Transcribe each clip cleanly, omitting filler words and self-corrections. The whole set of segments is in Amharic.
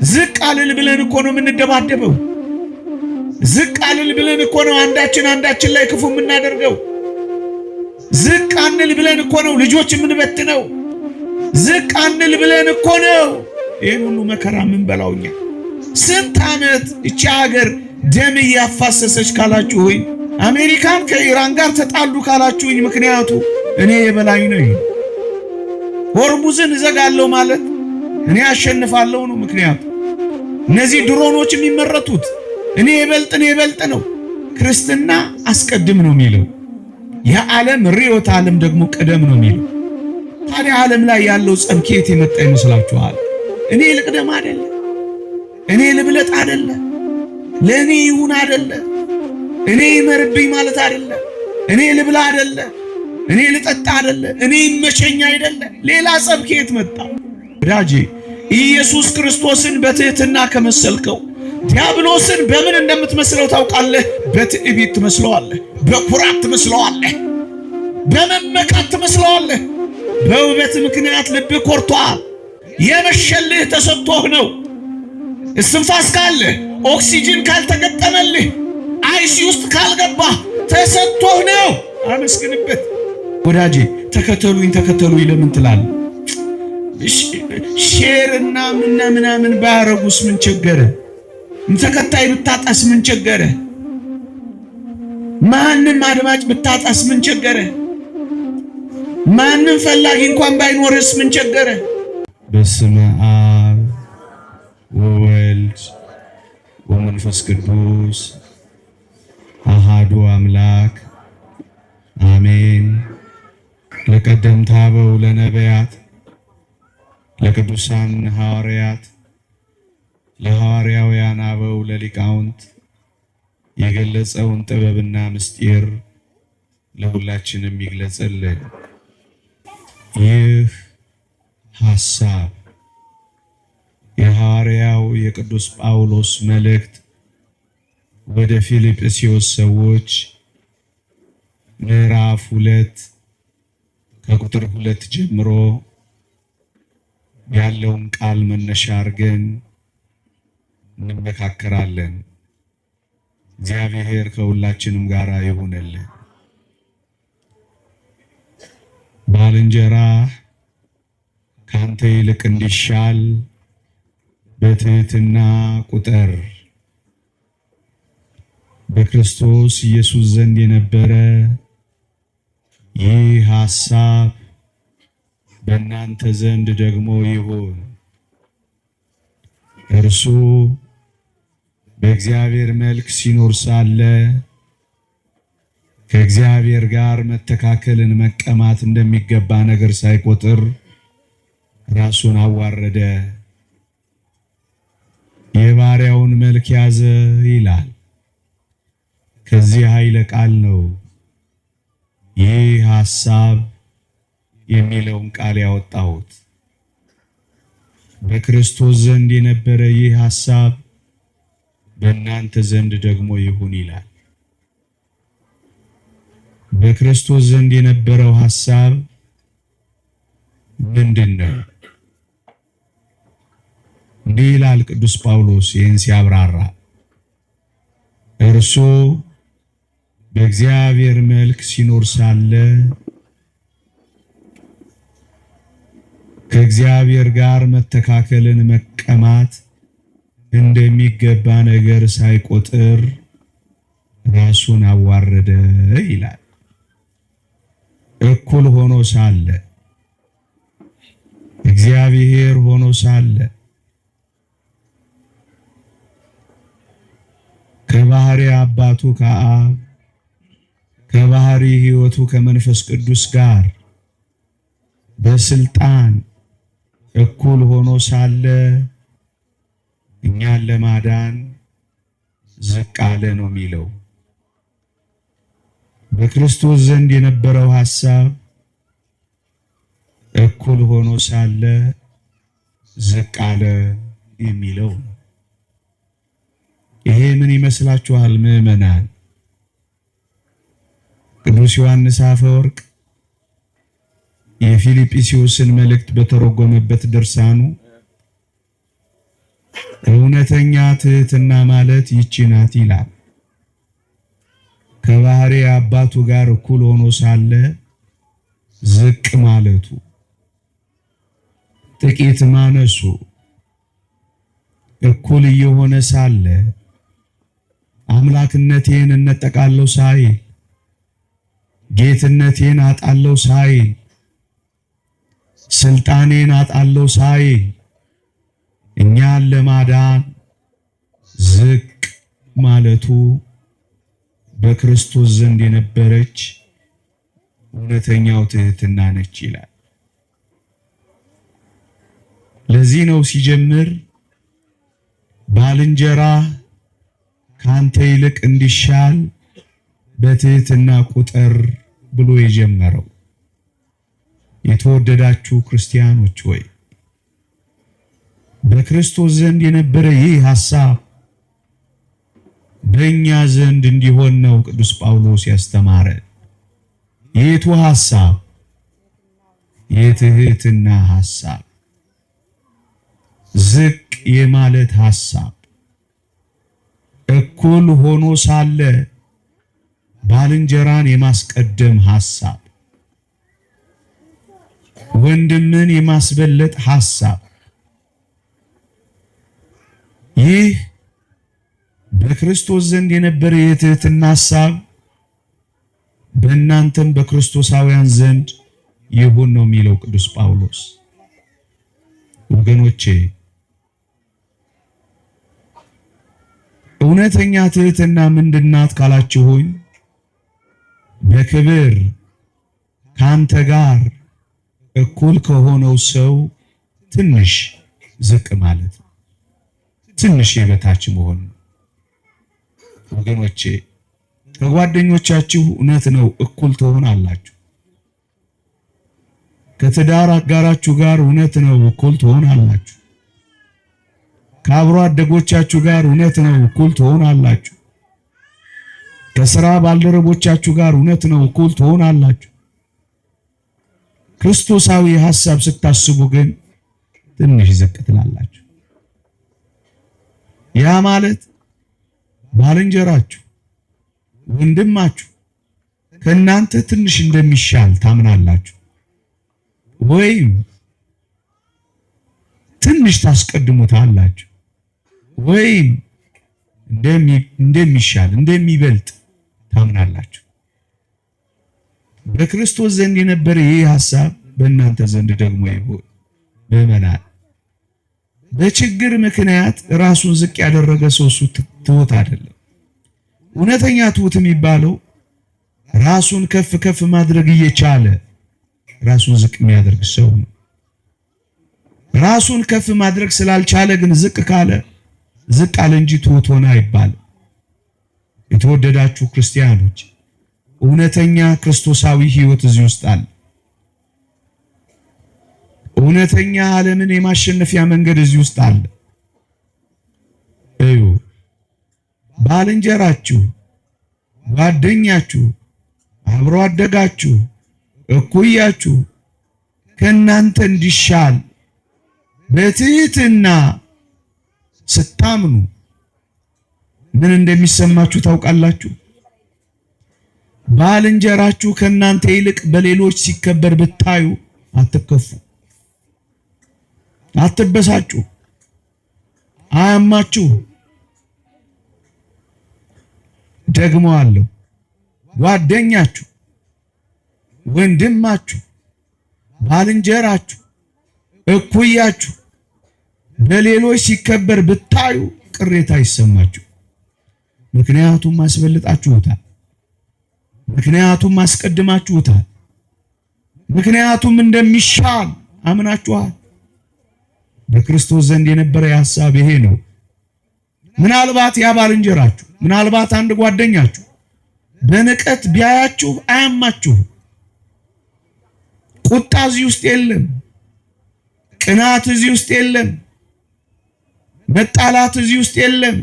ዝቅ አልል ብለን እኮ ነው የምንደባደበው። ዝቅ አልል ብለን እኮ ነው አንዳችን ላይ ክፉ የምናደርገው። ዝቅ አንል ብለን እኮ ነው ልጆች የምንበትነው። ዝቅ አንል ብለን እኮ ነው ይህን ሁሉ መከራ የምንበላው እኛ። ስንት ዓመት እቺ ሀገር ደም እያፋሰሰች ካላችሁ ሆይ አሜሪካን ከኢራን ጋር ተጣሉ ካላችሁኝ ምክንያቱ እኔ የበላይ ነኝ። ሆርሙዝን እዘጋለሁ ማለት እኔ አሸንፋለሁ ነው ምክንያቱ። እነዚህ ድሮኖች የሚመረቱት እኔ የበልጥ ነው። ክርስትና አስቀድም ነው የሚለው። የዓለም ርዕዮተ ዓለም ደግሞ ቀደም ነው የሚለው። ታዲያ ዓለም ላይ ያለው ጸብ ከየት የመጣ ይመስላችኋል? እኔ ልቅደም አይደለ፣ እኔ ልብለጥ አይደለ፣ ለእኔ ይሁን አይደለ፣ እኔ ይመርብኝ ማለት አይደለ፣ እኔ ልብላ አይደለ፣ እኔ ልጠጣ አይደለ፣ እኔ ይመቸኝ አይደለ። ሌላ ጸብ ከየት መጣ? ወዳጄ ኢየሱስ ክርስቶስን በትህትና ከመሰልከው ዲያብሎስን በምን እንደምትመስለው ታውቃለህ? በትዕቢት ትመስለዋለህ፣ በኩራት ትመስለዋለህ፣ በመመካት ትመስለዋለህ። በውበት ምክንያት ልብህ ኮርቷል። የመሸልህ ተሰጥቶህ ነው። እስትንፋስ ካለህ፣ ኦክሲጅን ካልተገጠመልህ፣ አይሲ ውስጥ ካልገባህ ተሰጥቶህ ነው። አመስግንበት ወዳጄ። ተከተሉኝ ለምን ትላለህ? ሼርና ምናምን ባያረጉስ ምን ቸገረ? ተከታይ ብታጣስ ምን ቸገረ? ማንም አድማጭ ብታጣስ ምን ቸገረ? ማንም ፈላጊ እንኳን ባይኖርስ ምን ቸገረ? በስመ አብ ወወልድ ወመንፈስ ቅዱስ አሃዱ አምላክ አሜን። ለቀደምት አበው ለነቢያት ለቅዱሳን ሐዋርያት ለሐዋርያውያን አበው ለሊቃውንት የገለጸውን ጥበብና ምስጢር ለሁላችንም ይግለጽልን። ይህ ሐሳብ የሐዋርያው የቅዱስ ጳውሎስ መልእክት ወደ ፊልጵስዩስ ሰዎች ምዕራፍ 2 ከቁጥር 2 ጀምሮ ያለውን ቃል መነሻ አድርገን እንመካከራለን። እግዚአብሔር ከሁላችንም ጋር ይሁንልን። ባልንጀራ ካንተ ይልቅ እንዲሻል በትህትና ቁጠር። በክርስቶስ ኢየሱስ ዘንድ የነበረ ይህ ሐሳብ በእናንተ ዘንድ ደግሞ ይሁን። እርሱ በእግዚአብሔር መልክ ሲኖር ሳለ ከእግዚአብሔር ጋር መተካከልን መቀማት እንደሚገባ ነገር ሳይቆጥር ራሱን አዋረደ፣ የባሪያውን መልክ ያዘ ይላል። ከዚህ ኃይለ ቃል ነው ይህ ሐሳብ የሚለውን ቃል ያወጣሁት። በክርስቶስ ዘንድ የነበረ ይህ ሐሳብ በእናንተ ዘንድ ደግሞ ይሁን ይላል። በክርስቶስ ዘንድ የነበረው ሐሳብ ምንድነው? እንዲህ ይላል ቅዱስ ጳውሎስ ይህን ሲያብራራ፣ እርሱ በእግዚአብሔር መልክ ሲኖር ሳለ ከእግዚአብሔር ጋር መተካከልን መቀማት እንደሚገባ ነገር ሳይቆጥር ራሱን አዋረደ ይላል። እኩል ሆኖ ሳለ እግዚአብሔር ሆኖ ሳለ ከባህሪ አባቱ ከአብ ከባህሪ ሕይወቱ ከመንፈስ ቅዱስ ጋር በስልጣን እኩል ሆኖ ሳለ እኛን ለማዳን ዝቅ አለ ነው የሚለው። በክርስቶስ ዘንድ የነበረው ሐሳብ እኩል ሆኖ ሳለ ዝቅ አለ የሚለው ነው። ይሄ ምን ይመስላችኋል ምዕመናን? ቅዱስ ዮሐንስ አፈወርቅ የፊልጵስዩስን መልእክት በተረጎመበት ድርሳኑ እውነተኛ ትሕትና ማለት ይቺ ናት ይላል። ከባህሪ አባቱ ጋር እኩል ሆኖ ሳለ ዝቅ ማለቱ፣ ጥቂት ማነሱ፣ እኩል እየሆነ ሳለ አምላክነቴን እነጠቃለሁ ሳይል፣ ጌትነቴን አጣለሁ ሳይል፣ ስልጣኔን አጣለሁ ሳይል እኛን ለማዳን ዝቅ ማለቱ በክርስቶስ ዘንድ የነበረች እውነተኛው ትሕትና ነች ይላል። ለዚህ ነው ሲጀምር ባልንጀራ ካንተ ይልቅ እንዲሻል በትሕትና ቁጠር ብሎ የጀመረው። የተወደዳችሁ ክርስቲያኖች ሆይ በክርስቶስ ዘንድ የነበረ ይህ ሐሳብ በእኛ ዘንድ እንዲሆን ነው ቅዱስ ጳውሎስ ያስተማረ። የቱ ሐሳብ? የትሕትና ሐሳብ፣ ዝቅ የማለት ሐሳብ፣ እኩል ሆኖ ሳለ ባልንጀራን የማስቀደም ሐሳብ፣ ወንድምን የማስበለጥ ሐሳብ። ይህ በክርስቶስ ዘንድ የነበረ የትሕትና ሐሳብ በእናንተም በክርስቶሳውያን ዘንድ ይሁን ነው የሚለው ቅዱስ ጳውሎስ። ወገኖቼ እውነተኛ ትሕትና ምንድናት ካላችሁኝ፣ በክብር ካንተ ጋር እኩል ከሆነው ሰው ትንሽ ዝቅ ማለት ነው። ትንሽ የበታች መሆን ነው። ወገኖቼ ከጓደኞቻችሁ እውነት ነው እኩል ትሆናላችሁ። ከትዳር አጋራችሁ ጋር እውነት ነው እኩል ትሆናላችሁ። ከአብሮ አደጎቻችሁ ጋር እውነት ነው እኩል ትሆናላችሁ። ከሥራ ባልደረቦቻችሁ ጋር እውነት ነው እኩል ትሆናላችሁ። ክርስቶሳዊ ሐሳብ ስታስቡ ግን ትንሽ ዝቅ ትላላችሁ። ያ ማለት ባልንጀራችሁ ወንድማችሁ ከእናንተ ትንሽ እንደሚሻል ታምናላችሁ፣ ወይም ትንሽ ታስቀድሙታላችሁ፣ ወይም እንደሚሻል እንደሚበልጥ ታምናላችሁ። በክርስቶስ ዘንድ የነበረ ይህ ሐሳብ በእናንተ ዘንድ ደግሞ ይሁን። ምዕመናን፣ በችግር ምክንያት ራሱን ዝቅ ያደረገ ሰው እሱ ትሑት አይደለም። እውነተኛ ትሑት የሚባለው ራሱን ከፍ ከፍ ማድረግ እየቻለ ራሱን ዝቅ የሚያደርግ ሰው ነው። ራሱን ከፍ ማድረግ ስላልቻለ ግን ዝቅ ካለ ዝቅ አለ እንጂ ትሑት ሆነ አይባልም። የተወደዳችሁ ክርስቲያኖች እውነተኛ ክርስቶሳዊ ሕይወት እዚህ ውስጥ አለ። እውነተኛ ዓለምን የማሸነፊያ መንገድ እዚህ ውስጥ አለ። እዩ፣ ባልንጀራችሁ፣ ጓደኛችሁ፣ አብሮ አደጋችሁ፣ እኩያችሁ ከእናንተ እንዲሻል በትሕትና ስታምኑ ምን እንደሚሰማችሁ ታውቃላችሁ? ባልንጀራችሁ ከእናንተ ይልቅ በሌሎች ሲከበር ብታዩ አትከፉ፣ አትበሳጩ፣ አያማችሁ። ደግሞ አለው ጓደኛችሁ፣ ወንድማችሁ፣ ባልንጀራችሁ፣ እኩያችሁ በሌሎች ሲከበር ብታዩ ቅሬታ ይሰማችሁ። ምክንያቱም አስበልጣችሁታል። ምክንያቱም አስቀድማችሁታል። ምክንያቱም እንደሚሻል አምናችኋል። በክርስቶስ ዘንድ የነበረ ሐሳብ ይሄ ነው። ምናልባት ያ ባልንጀራችሁ፣ ምናልባት አንድ ጓደኛችሁ በንቀት ቢያያችሁ አያማችሁ። ቁጣ እዚህ ውስጥ የለም። ቅናት እዚህ ውስጥ የለም። መጣላት እዚህ ውስጥ የለም።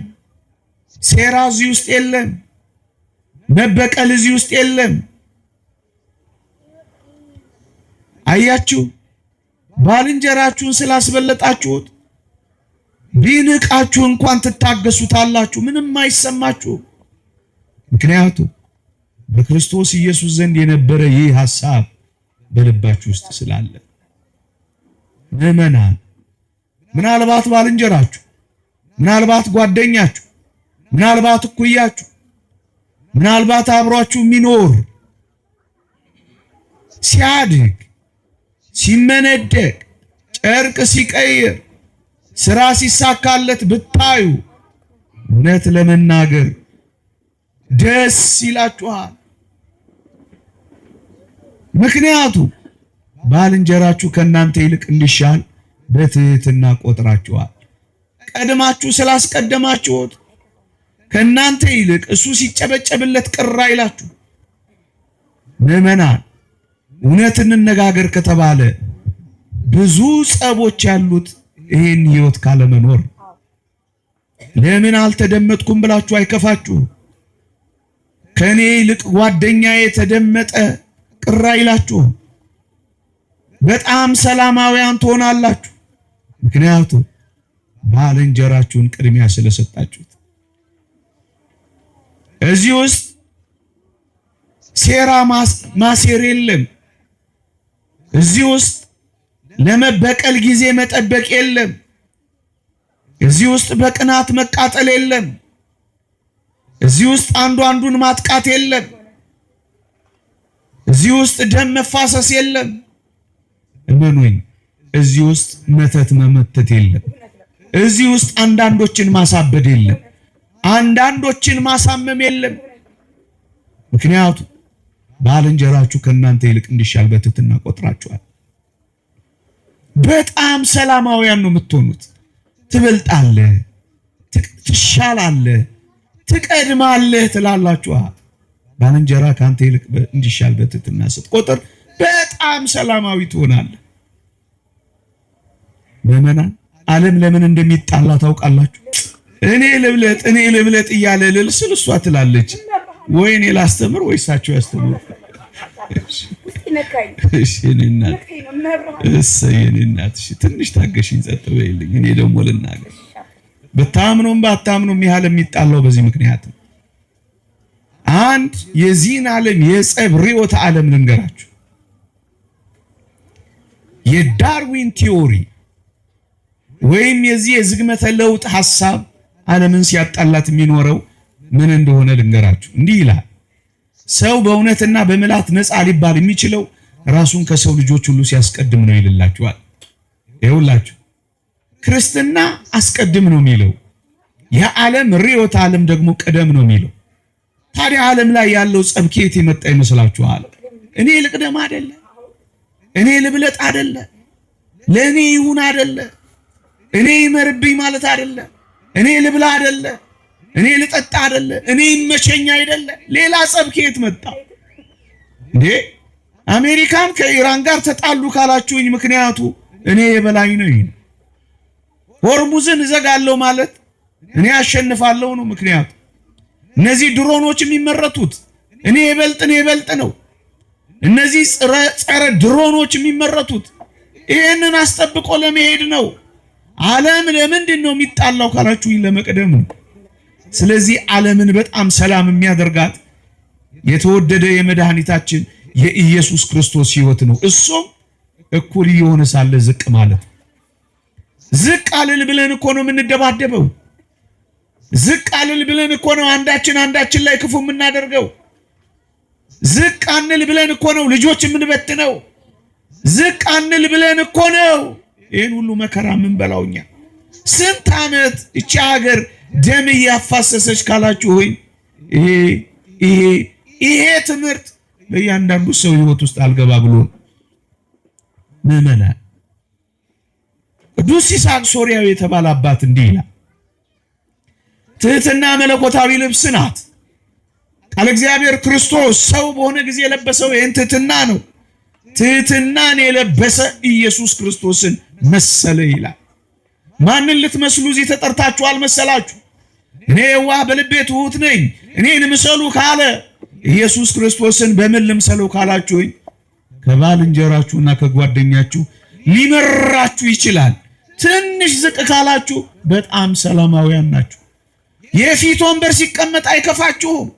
ሴራ እዚህ ውስጥ የለም። መበቀል እዚህ ውስጥ የለም። አያችሁ፣ ባልንጀራችሁን ስላስበለጣችሁት ቢንቃችሁ እንኳን ትታገሱታላችሁ፣ ምንም አይሰማችሁ። ምክንያቱም በክርስቶስ ኢየሱስ ዘንድ የነበረ ይህ ሐሳብ በልባችሁ ውስጥ ስላለ። ምዕመናን፣ ምናልባት ባልንጀራችሁ፣ ምናልባት ጓደኛችሁ፣ ምናልባት እኩያችሁ፣ ምናልባት አብሯችሁ የሚኖር ሲያድግ፣ ሲመነደቅ፣ ጨርቅ ሲቀይር፣ ስራ ሲሳካለት ብታዩ እውነት ለመናገር ደስ ይላችኋል። ምክንያቱም ባልንጀራችሁ ከእናንተ ይልቅ እንዲሻል በትህትና ቆጥራችኋል። ቀድማችሁ ስላስቀደማችሁት ከእናንተ ይልቅ እሱ ሲጨበጨብለት ቅር አይላችሁ። ምዕመናን፣ እውነት እንነጋገር ከተባለ ብዙ ጸቦች ያሉት ይህን ህይወት ካለመኖር። ለምን አልተደመጥኩም ብላችሁ አይከፋችሁ። ከኔ ይልቅ ጓደኛዬ ተደመጠ ቅር አይላችሁ። በጣም ሰላማውያን ትሆናላችሁ። ምክንያቱም ባልንጀራችሁን ቅድሚያ ስለሰጣችሁት። እዚህ ውስጥ ሴራ ማሴር የለም። እዚህ ውስጥ ለመበቀል ጊዜ መጠበቅ የለም። እዚህ ውስጥ በቅናት መቃጠል የለም። እዚህ ውስጥ አንዱ አንዱን ማጥቃት የለም። እዚህ ውስጥ ደም መፋሰስ የለም። እመኑኝ፣ እዚህ ውስጥ መተት መመተት የለም። እዚህ ውስጥ አንዳንዶችን ማሳበድ የለም። አንዳንዶችን ማሳመም የለም። ምክንያቱም ባልንጀራችሁ ከእናንተ ይልቅ እንዲሻል በትህትና ቆጥራችኋል። በጣም ሰላማውያን ነው የምትሆኑት። ትበልጣለህ፣ ትሻላለህ፣ ትቀድማለህ ትላላችሁ። ባልንጀራ ካንተ ይልቅ እንዲሻል በትህትና ስትቆጥር በጣም ሰላማዊ ትሆናለህ። ምዕመናን፣ ዓለም ለምን እንደሚጣላ ታውቃላችሁ? እኔ ልብለጥ እያለ ልል ስል እሷ ትላለች ወይ እኔ ላስተምር ወይ እሳቸው ያስተምሩ። እሺ የኔ እናት ትንሽ ታገሽኝ፣ ጸጥ በይልኝ። እኔ ደግሞ ልናገር። በታምኑም ባታምኑም ያህል የሚጣላው በዚህ ምክንያት ነው። አንድ የዚህን ዓለም የጸብ ርዕዮተ ዓለም ልንገራችሁ። የዳርዊን ቲዮሪ ወይም የዚህ የዝግመተ ለውጥ ሐሳብ ዓለምን ሲያጣላት የሚኖረው ምን እንደሆነ ልንገራችሁ። እንዲህ ይላል። ሰው በእውነትና በምልአት ነፃ ሊባል የሚችለው ራሱን ከሰው ልጆች ሁሉ ሲያስቀድም ነው ይልላችኋል። ይኸውላችሁ ክርስትና አስቀድም ነው የሚለው፣ የዓለም ርዕዮተ ዓለም ደግሞ ቀደም ነው የሚለው። ታዲያ ዓለም ላይ ያለው ጸብ ከየት የመጣ ይመስላችኋል? እኔ ልቅደም አይደለ፣ እኔ ልብለጥ አይደለ፣ ለእኔ ይሁን አይደለ፣ እኔ ይመርብኝ ማለት አይደለ፣ እኔ ልብላ አይደለ፣ እኔ ልጠጣ አይደለ፣ እኔ ይመቸኝ አይደለ። ሌላ ጸብ ከየት መጣ እንዴ? አሜሪካን ከኢራን ጋር ተጣሉ ካላችሁኝ ምክንያቱ እኔ የበላይ ነኝ። ሆርሙዝን እዘጋለሁ ማለት እኔ አሸንፋለሁ ነው ምክንያቱ። እነዚህ ድሮኖች የሚመረቱት እኔ የበልጥ ነው። እነዚህ ጸረ ድሮኖች የሚመረቱት ይሄንን አስጠብቆ ለመሄድ ነው። ዓለም ለምንድን ነው የሚጣላው ካላችሁኝ ለመቅደም ነው። ስለዚህ ዓለምን በጣም ሰላም የሚያደርጋት የተወደደ የመድኃኒታችን የኢየሱስ ክርስቶስ ሕይወት ነው። እሱም እኩል የሆነ ሳለ ዝቅ ማለት። ዝቅ አልል ብለን እኮ ነው የምንደባደበው። ዝቅ አልል ብለን እኮ ነው አንዳችን ላይ ክፉ የምናደርገው። ዝቅ አንል ብለን እኮ ነው ልጆች የምንበትነው። ዝቅ አንል ብለን እኮ ነው ይህን ሁሉ መከራ የምንበላውኛ። ስንት ዓመት እቺ ሀገር ደም እያፋሰሰች ካላችሁኝ ይሄ ትምህርት በእያንዳንዱ ሰው ሕይወት ውስጥ አልገባ ብሎ ምዕመናን፣ ቅዱስ ይስሐቅ ሶርያዊ የተባለ አባት እንዲህ ይላል። ትህትና መለኮታዊ ልብስ ናት። ቃል እግዚአብሔር ክርስቶስ ሰው በሆነ ጊዜ የለበሰው ይህን ትህትና ነው። ትህትናን የለበሰ ኢየሱስ ክርስቶስን መሰለ ይላል። ማንን ልትመስሉ እዚህ ተጠርታችኋል መሰላችሁ? እኔ የዋህ በልቤ ትሁት ነኝ እኔን ምሰሉ ካለ ኢየሱስ ክርስቶስን በምን ልምሰለው ካላችሁኝ ከባልንጀራችሁና ከጓደኛችሁ ሊመራችሁ ይችላል። ትንሽ ዝቅ ካላችሁ በጣም ሰላማውያን ናችሁ። የፊት ወንበር ሲቀመጥ አይከፋችሁም።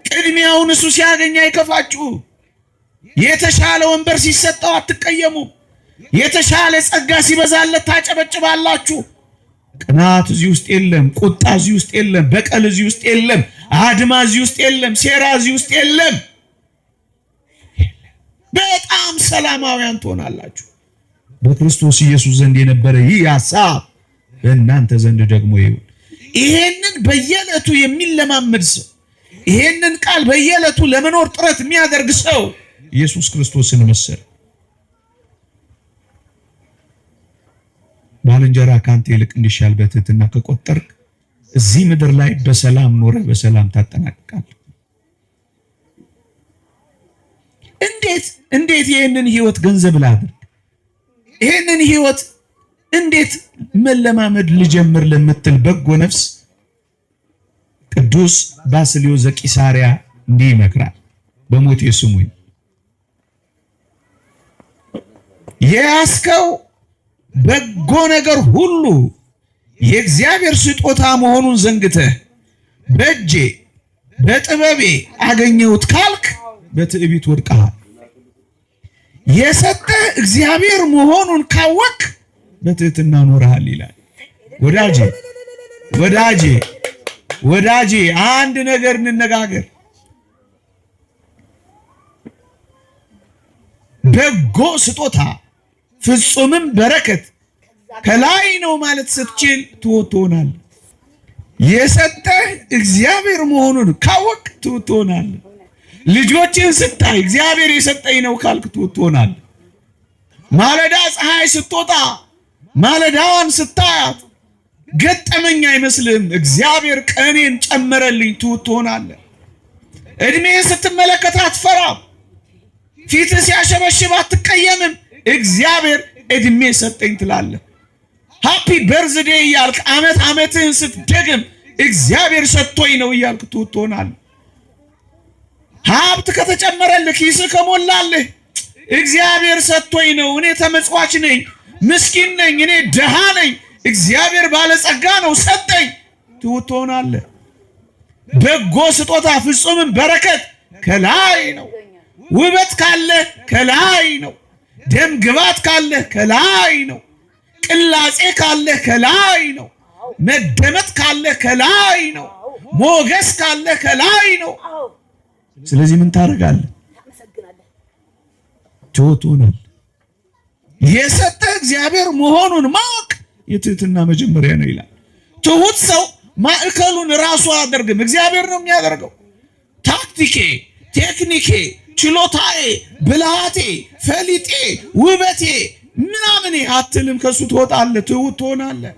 ቅድሚያውን እሱ ሲያገኝ አይከፋችሁም። የተሻለ ወንበር ሲሰጠው አትቀየሙም። የተሻለ ጸጋ ሲበዛለት ታጨበጭባላችሁ። ቅናት እዚህ ውስጥ የለም። ቁጣ እዚህ ውስጥ የለም። በቀል እዚህ ውስጥ የለም። አድማ እዚህ ውስጥ የለም። ሴራ እዚህ ውስጥ የለም። በጣም ሰላማውያን ትሆናላችሁ። በክርስቶስ ኢየሱስ ዘንድ የነበረ ይህ ሐሳብ በእናንተ ዘንድ ደግሞ ይሁን። ይሄንን በየዕለቱ የሚለማመድ ሰው፣ ይሄንን ቃል በየዕለቱ ለመኖር ጥረት የሚያደርግ ሰው ኢየሱስ ክርስቶስን መሰለ። ባልንጀራ ካንተ ይልቅ እንዲሻል በትህትና ከቆጠርክ እዚህ ምድር ላይ በሰላም ኖረ በሰላም ታጠናቅቃለህ። እንዴት ይህንን ህይወት ገንዘብ ላድርግ? ይህንን ህይወት እንዴት መለማመድ ልጀምር ለምትል በጎ ነፍስ ቅዱስ ባስልዮስ ዘቂሳርያ እንዲህ ይመክራል። በሞቴ ስሙኝ። የያዝከው በጎ ነገር ሁሉ የእግዚአብሔር ስጦታ መሆኑን ዘንግተህ በእጄ በጥበቤ አገኘሁት ካልክ በትዕቢት ወድቀሃል። የሰጠህ እግዚአብሔር መሆኑን ካወቅ በትህትና ኖረሃል ይላል። ወዳጄ አንድ ነገር እንነጋገር። በጎ ስጦታ ፍጹምም በረከት ከላይ ነው ማለት ስትችል ትሆናለህ። የሰጠህ እግዚአብሔር መሆኑን ካወቅ ትሆናለህ። ልጆችን ስታይ እግዚአብሔር የሰጠኝ ነው ካልክ ትሆናለህ። ማለዳ ፀሐይ ስትወጣ ማለዳዋን ስታያት ገጠመኝ አይመስልም። እግዚአብሔር ቀኔን ጨመረልኝ ትሆናለህ። እድሜን ስትመለከት አትፈራም። ፊት ሲያሸበሽብ አትቀየምም። እግዚአብሔር እድሜ ሰጠኝ ትላለህ። ሃፒ በርዝዴ እያልክ ዓመትህን ስትደግም እግዚአብሔር ሰጥቶኝ ነው እያልክ ትሆናለህ። ሀብት ከተጨመረልህ ኪስህ ከሞላልህ እግዚአብሔር ሰጥቶኝ ነው፣ እኔ ተመጽዋች ነኝ፣ ምስኪን ነኝ፣ እኔ ድሃ ነኝ፣ እግዚአብሔር ባለጸጋ ነው ሰጠኝ ትሆናለህ። በጎ ስጦታ ፍጹምም በረከት ከላይ ነው። ውበት ካለ ከላይ ነው። ደም ግባት ካለ ከላይ ነው። ቅላጼ ካለ ከላይ ነው። መደመጥ ካለ ከላይ ነው። ሞገስ ካለ ከላይ ነው። ስለዚህ ምን ታደርጋለህ? ትሆናለህ። የሰጠህ እግዚአብሔር መሆኑን ማወቅ የትህትና መጀመሪያ ነው ይላል። ትሁት ሰው ማዕከሉን ራሱ አያደርግም፣ እግዚአብሔር ነው የሚያደርገው። ታክቲኬ፣ ቴክኒኬ፣ ችሎታዬ፣ ብልሃቴ፣ ፈሊጤ፣ ውበቴ ምናምኔ አትልም። ከሱ ትወጣለህ፣ ትሁት ትሆናለህ።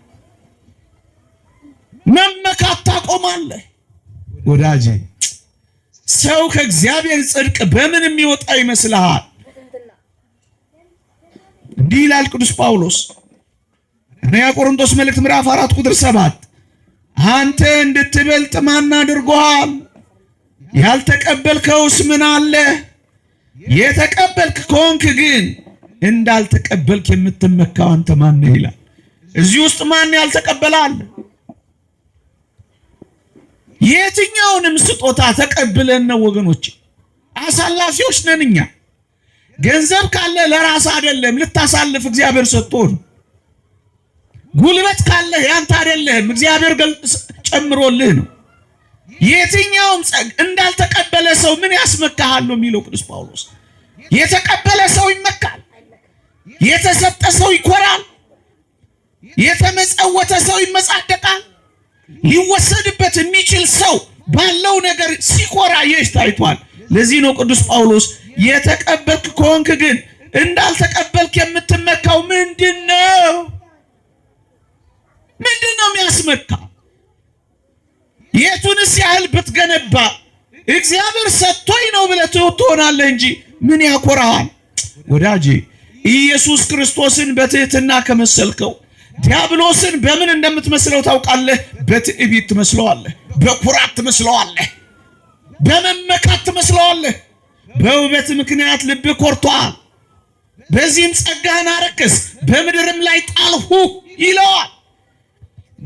መመካት ታቆማለህ። ወዳጄ ሰው ከእግዚአብሔር ጽድቅ በምን የሚወጣ ይመስልሃል? እንዲህ ይላል ቅዱስ ጳውሎስ አንደኛ ቆሮንቶስ መልእክት ምዕራፍ 4 ቁጥር 7 አንተ እንድትበልጥ ማን አድርጎሃል? ያልተቀበልከውስ ምን አለ? የተቀበልክ ከሆንክ ግን እንዳልተቀበልክ የምትመካው አንተ ማን ነህ ይላል። እዚህ ውስጥ ማን ያልተቀበለ አለ? የትኛውንም ስጦታ ተቀብለን ነው ወገኖች፣ አሳላፊዎች ነን እኛ። ገንዘብ ካለ ለራስ አይደለም ልታሳልፍ እግዚአብሔር ሰጥቶን። ጉልበት ካለ ያንተ አይደለም እግዚአብሔር ጨምሮልህ ነው። የትኛውም እንዳልተቀበለ ሰው ምን ያስመካሃል ነው የሚለው ቅዱስ ጳውሎስ። የተቀበለ ሰው ይመካል፣ የተሰጠ ሰው ይኮራል፣ የተመጸወተ ሰው ይመጻደቃል። ሊወሰድበት የሚችል ሰው ባለው ነገር ሲኮራ ይህ ታይቷል። ለዚህ ነው ቅዱስ ጳውሎስ የተቀበልክ ከሆንክ ግን እንዳልተቀበልክ የምትመካው ምንድነው? ምንድነው የሚያስመካ? የቱንስ ያህል ብትገነባ እግዚአብሔር ሰጥቶኝ ነው ብለህ ትሆናለህ እንጂ ምን ያኮራሃል? ወዳጄ ኢየሱስ ክርስቶስን በትህትና ከመሰልከው ዲያብሎስን በምን እንደምትመስለው ታውቃለህ? በትዕቢት ትመስለዋለህ፣ በኩራት ትመስለዋለህ፣ በመመካት ትመስለዋለህ። በውበት ምክንያት ልብህ ኮርቷል፣ በዚህም ጸጋህን አረከስ፣ በምድርም ላይ ጣልሁ ይለዋል።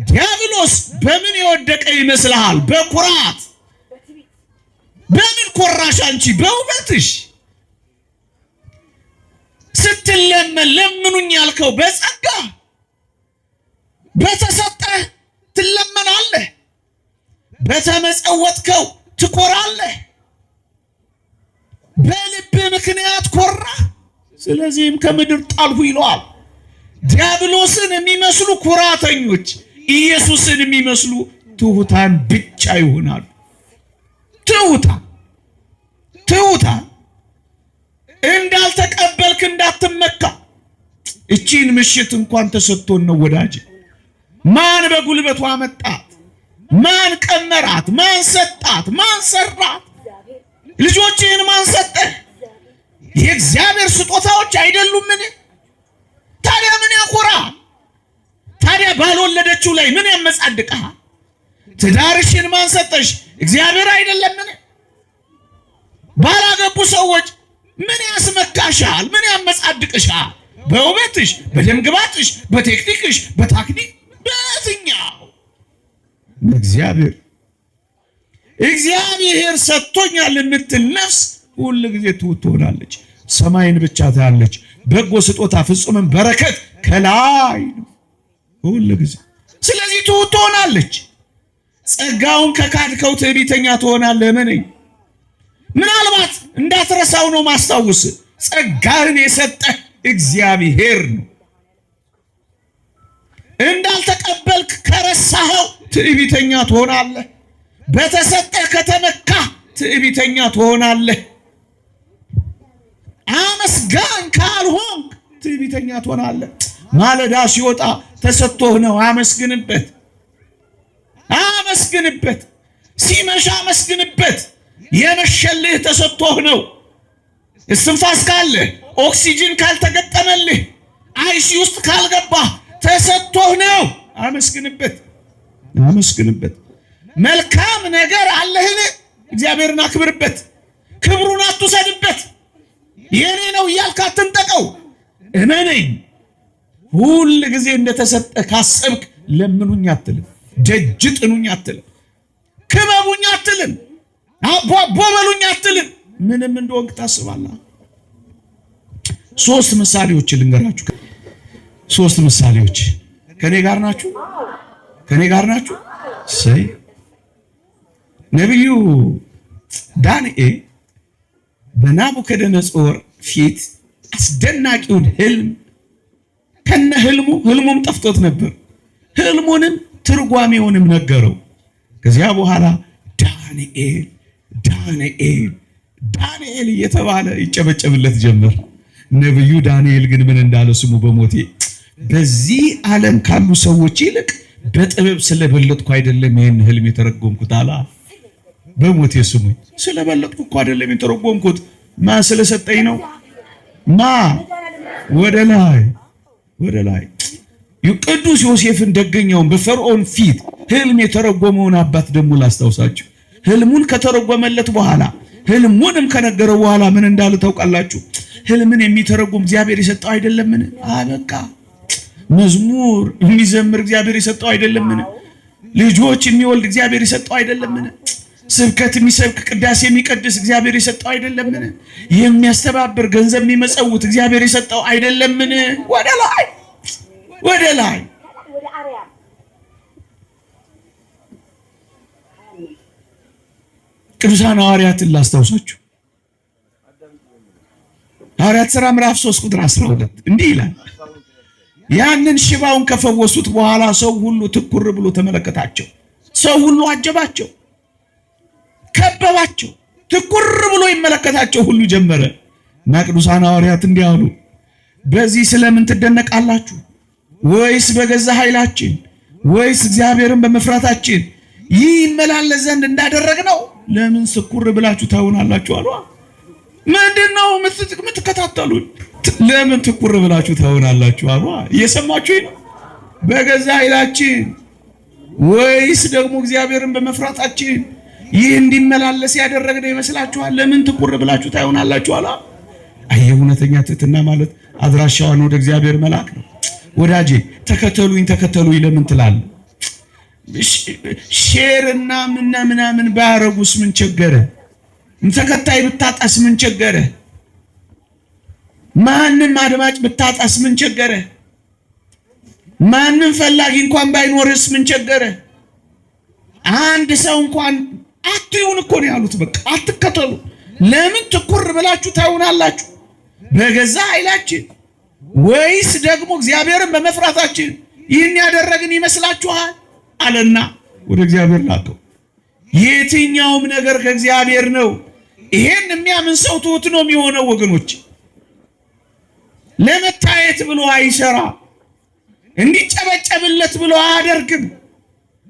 ዲያብሎስ በምን የወደቀ ይመስልሃል? በኩራት። በምን ኮራሽ አንቺ? በውበትሽ። ስትለመን ለምኑኝ ያልከው በጸጋ በተሰጠህ ትለመናለህ፣ በተመጸወትከው ትኮራለህ። በልብ ምክንያት ኮራ፣ ስለዚህም ከምድር ጣልሁ ይለዋል። ዲያብሎስን የሚመስሉ ኩራተኞች ኢየሱስን የሚመስሉ ትሑታን ብቻ ይሆናሉ። ትሑታን እንዳልተቀበልክ እንዳትመካ። እቺን ምሽት እንኳን ተሰጥቶን ነው ወዳጅ። ማን በጉልበቷ አመጣት? ማን ቀመራት? ማን ሰጣት? ማን ሰራት? ልጆችህን ማን ሰጠህ? የእግዚአብሔር ስጦታዎች አይደሉምን? ታዲያ ምን ያኮራ? ታዲያ ባልወለደችው ላይ ምን ያመጻድቅሃል? ትዳርሽን ማን ሰጠሽ? እግዚአብሔር አይደለምን? ባላገቡ ሰዎች ምን ያስመካሻል? ምን ያመጻድቅሻል? በውበትሽ፣ በደምግባትሽ፣ በቴክኒክሽ፣ በታክኒክ በየትኛው? እግዚአብሔር ሰጥቶኛል የምትል ነፍስ ሁል ጊዜ ትሑት ትሆናለች። ሰማይን ብቻ ታያለች። በጎ ስጦታ ፍጹምን በረከት ከላይ ነው ሁል ጊዜ። ስለዚህ ትሑት ትሆናለች። ጸጋውን ከካድከው ትዕቢተኛ ትሆናለህ። ምናልባት እንዳትረሳው ነው ማስታወስ። ጸጋህን የሰጠህ እግዚአብሔር ነው። እንዳልተቀበልክ ከረሳኸው ትዕቢተኛ ትሆናለህ። በተሰጠህ ከተመካ ትዕቢተኛ ትሆናለህ። አመስጋኝ ካልሆንክ ትዕቢተኛ ትሆናለህ። ማለዳ ሲወጣ ተሰጥቶህ ነው፣ አመስግንበት። ሲመሻ አመስግንበት። የመሸልህ ተሰጥቶህ ነው። እስትንፋስ ካለህ፣ ኦክሲጅን ካልተገጠመልህ፣ አይሲ ውስጥ ካልገባህ ተሰጥቶህ ነው። አመስግንበት። መልካም ነገር አለህን? እግዚአብሔርን አክብርበት። ክብሩን አትውሰድበት። የኔ ነው እያልክ አትንጠቀው። እመነኝ፣ ሁል ጊዜ እንደተሰጠ ካሰብክ ለምኑኝ አትልም፣ ደጅ ጥኑኝ አትልም፣ ክበቡኝ አትልም፣ ቦበሉኝ አትልም። ምንም እንደሆንክ ታስባለህ። 3 ምሳሌዎች ልንገራችሁ። 3 ምሳሌዎች ከኔ ጋር ናችሁ? ሰይ ነቢዩ ዳንኤል በናቡከደነጾር ፊት አስደናቂውን ህልም ከነ ህልሙም ጠፍቶት ነበር። ህልሙንም ትርጓሜውንም ነገረው። ከዚያ በኋላ ዳንኤል እየተባለ ይጨበጨብለት ጀመር። ነቢዩ ዳንኤል ግን ምን እንዳለ ስሙ። በሞቴ በዚህ ዓለም ካሉ ሰዎች ይልቅ በጥበብ ስለበለጥኩ አይደለም ይህን ህልም የተረጎምኩት አላ። በሞቴ ስሙኝ። ስለበለጥኩ እኮ አይደለም የተረጎምኩት። ማን ስለሰጠኝ ነው? ወደ ላይ ቅዱስ ዮሴፍን ደገኛውን በፈርዖን ፊት ህልም የተረጎመውን አባት ደግሞ ላስታውሳችሁ። ህልሙን ከተረጎመለት በኋላ ህልሙንም ከነገረው በኋላ ምን እንዳለ ታውቃላችሁ? ህልምን የሚተረጎም እግዚአብሔር የሰጠው አይደለምን? አበቃ። መዝሙር የሚዘምር እግዚአብሔር የሰጠው አይደለምን? ልጆች የሚወልድ እግዚአብሔር የሰጠው አይደለምን? ስብከት የሚሰብክ ቅዳሴ የሚቀድስ እግዚአብሔር የሰጠው አይደለምን? የሚያስተባብር ገንዘብ የሚመጸውት እግዚአብሔር የሰጠው አይደለምን? ወደ ላይ ቅዱሳን ሐዋርያትን ላስታውሳችሁ። ሐዋርያት ሥራ ምዕራፍ 3 ቁጥር 12 እንዲህ ይላል። ያንን ሽባውን ከፈወሱት በኋላ ሰው ሁሉ ትኩር ብሎ ተመለከታቸው። ሰው ሁሉ አጀባቸው፣ ከበባቸው፣ ትኩር ብሎ ይመለከታቸው ሁሉ ጀመረ እና ቅዱሳን ሐዋርያት እንዲህ አሉ፣ በዚህ ስለምን ትደነቃላችሁ? ወይስ በገዛ ኃይላችን ወይስ እግዚአብሔርን በመፍራታችን ይህ ይመላለስ ዘንድ እንዳደረግነው ለምን ትኩር ብላችሁ ታዩናላችሁ? አሉ። ምንድነው የምትከታተሉን? ለምን ትኩር ብላችሁ ታዩናላችሁ? አሉ። እየሰማችሁ ነው? በገዛ ኃይላችን ወይስ ደግሞ እግዚአብሔርን በመፍራታችን ይህ እንዲመላለስ ያደረግነው ይመስላችኋል? ለምን ትኩር ብላችሁ ታዩናላችሁ? አሉ። አይ እውነተኛ ትሕትና ማለት አድራሻዋን ወደ እግዚአብሔር መላክ ነው። ወዳጄ ተከተሉኝ ተከተሉኝ ለምን ትላለህ? ሼርና ምናምን ባያረጉስ ምን ቸገረ? ተከታይ ብታጣስ ምን ቸገረ? ማንም አድማጭ ብታጣስ ምን ቸገረ? ማንም ፈላጊ እንኳን ባይኖርስ ምን ቸገረ? አንድ ሰው እንኳን አትዩን እኮ ነው ያሉት። በቃ አትከተሉ። ለምን ትኩር ብላችሁ ታዩናላችሁ? በገዛ ኃይላችን ወይስ ደግሞ እግዚአብሔርን በመፍራታችን ይህን ያደረግን ይመስላችኋል? አለና ወደ እግዚአብሔር ላከው። የትኛውም ነገር ከእግዚአብሔር ነው። ይሄን የሚያምን ሰው ትሁት ነው የሚሆነው ወገኖች። ለመታየት ብሎ አይሰራ፣ እንዲጨበጨብለት ብሎ አያደርግም።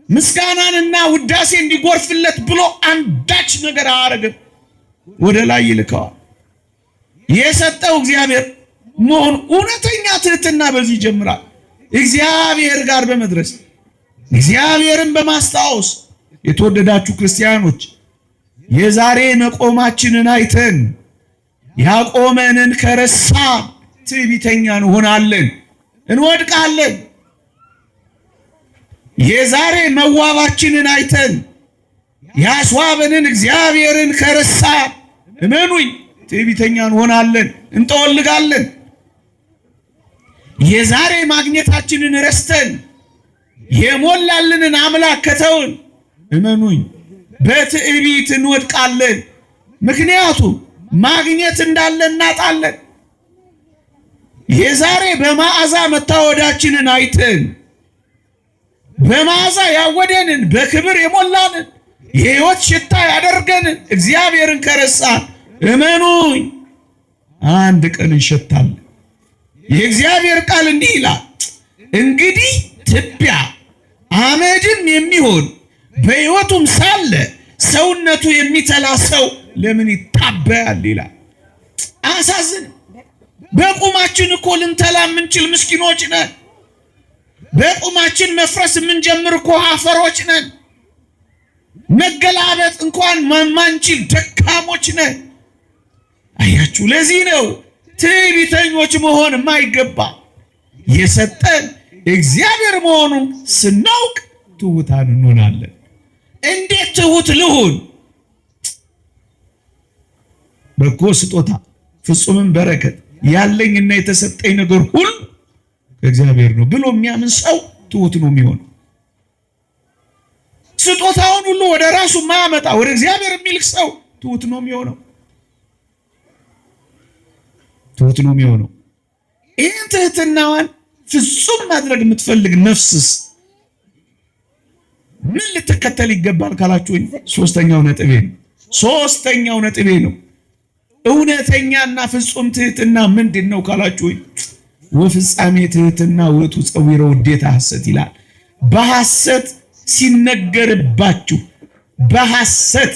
ምስጋናንና ውዳሴ እንዲጎርፍለት ብሎ አንዳች ነገር አያደርግም። ወደ ላይ ይልከዋል። የሰጠው እግዚአብሔር መሆኑ እውነተኛ ትህትና በዚህ ይጀምራል። እግዚአብሔር ጋር በመድረስ እግዚአብሔርን በማስታወስ የተወደዳችሁ ክርስቲያኖች የዛሬ መቆማችንን አይተን ያቆመንን ከረሳ ትዕቢተኛ እንሆናለን፣ እንወድቃለን። የዛሬ መዋባችንን አይተን ያስዋበንን እግዚአብሔርን ከረሳ እመኑኝ ትዕቢተኛ እንሆናለን፣ እንጠወልጋለን። የዛሬ ማግኘታችንን ረስተን የሞላልንን አምላክ ከተውን እመኑኝ በትዕቢት እንወድቃለን። ምክንያቱም ማግኘት እንዳለ እናጣለን። የዛሬ በመዓዛ መታወዳችንን አይተን በመዓዛ ያወደንን በክብር የሞላንን የሕይወት ሽታ ያደርገንን እግዚአብሔርን ከረሳን እመኑኝ አንድ ቀን እንሸታለን። የእግዚአብሔር ቃል እንዲህ ይላል፣ እንግዲህ ትቢያ አመድም የሚሆን በሕይወቱም ሳለ ሰውነቱ የሚተላ ሰው ለምን ይታበያል ይላል። አሳዝን። በቁማችን እኮ ልንተላ የምንችል ምስኪኖች ነን። በቁማችን መፍረስ የምንጀምር እኮ አፈሮች ነን። መገላበጥ እንኳን ማንችል ደካሞች ነን። አያችሁ፣ ለዚህ ነው ትዕቢተኞች መሆን የማይገባ። የሰጠን እግዚአብሔር መሆኑን ስናውቅ ትሑታን እንሆናለን። እንዴት ትሑት ልሁን? በጎ ስጦታ ፍጹምም በረከት ያለኝና የተሰጠኝ ነገር ሁሉ ከእግዚአብሔር ነው ብሎ የሚያምን ሰው ትሑት ነው የሚሆነው። ስጦታውን ሁሉ ወደ ራሱ ማያመጣ ወደ እግዚአብሔር የሚልክ ሰው ትሑት ነው የሚሆነው። ትሑት ነው የሚሆነው። ይህን ትህትናዋን ፍጹም ማድረግ የምትፈልግ ነፍስስ ምን ልትከተል ይገባል ካላችሁኝ፣ ሶስተኛው ነጥቤ ነው። እውነተኛና ፍጹም ትህትና ምንድን ነው ካላችሁኝ፣ ወፍጻሜ ትህትና ውእቱ ጸዊረ ውዴታ ሐሰት ይላል። በሐሰት ሲነገርባችሁ በሐሰት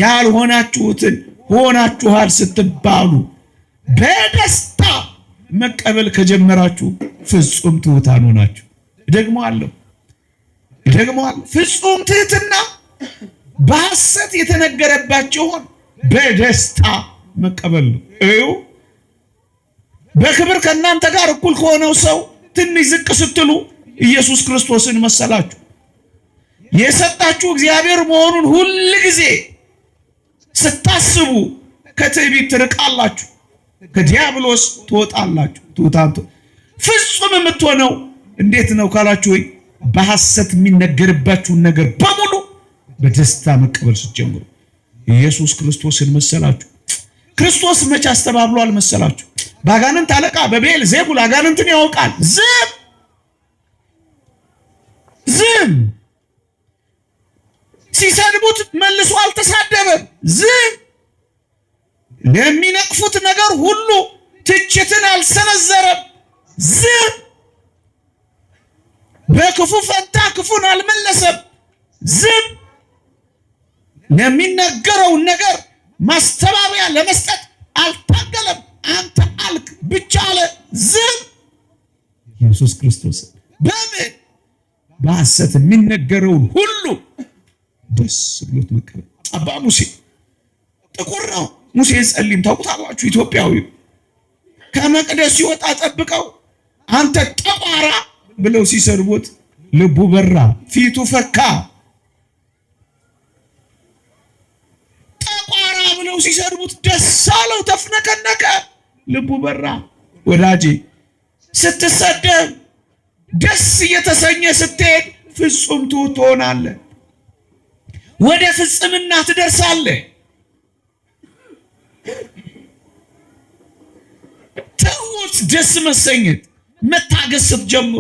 ያልሆናችሁትን ሆናችኋል ስትባሉ በደስታ መቀበል ከጀመራችሁ ፍጹም ትሑታን ሆናችሁ። ደግሞአለሁ። ፍጹም ትህትና በሐሰት የተነገረባችሁን በደስታ መቀበል ነው። እዩ፣ በክብር ከእናንተ ጋር እኩል ከሆነው ሰው ትንሽ ዝቅ ስትሉ ኢየሱስ ክርስቶስን መሰላችሁ። የሰጣችሁ እግዚአብሔር መሆኑን ሁል ጊዜ ስታስቡ ከትዕቢት ትርቃላችሁ፣ ከዲያብሎስ ትወጣላችሁ። ትሑታን ፍጹም የምትሆነው እንዴት ነው ካላችሁ፣ በሐሰት የሚነገርባችሁን ነገር በሙሉ በደስታ መቀበል ስትጀምሩ። ኢየሱስ ክርስቶስን መሰላችሁ። ክርስቶስ መቼ አስተባብሏል መሰላችሁ? በአጋንንት አለቃ በቤል ዜቡል አጋንንትን ያውቃል። ዝም ሲሰድቡት መልሶ አልተሳደበም። ዝም ለሚነቅፉት ነገር ሁሉ ትችትን አልሰነዘረም። ዝም በክፉ ፈንታ ክፉን አልመለሰም። ዝም ለሚነገረው ነገር ማስተባበያ ለመስጠት አልታገለም። አንተ አልክ ብቻ አለ። ዝም ኢየሱስ ክርስቶስ በምን በሐሰት የሚነገረውን ሁሉ ደስ ብሎት መቀበል። አባ ሙሴ ጥቁር ነው። ሙሴ ጸሊም ታውቁታላችሁ፣ ኢትዮጵያዊ ከመቅደስ ሲወጣ ጠብቀው አንተ ጠቋራ ብለው ሲሰድቡት ልቡ በራ፣ ፊቱ ፈካ። ጠቋራ ብለው ሲሰድቡት ደስ አለው፣ ተፍነከነከ፣ ልቡ በራ። ወዳጄ ስትሰደብ ደስ እየተሰኘ ስትሄድ ፍጹም ትሁት ትሆናለህ፣ ወደ ፍጽምና ትደርሳለህ። ትሁት ደስ መሰኘት መታገስ ስትጀምሩ፣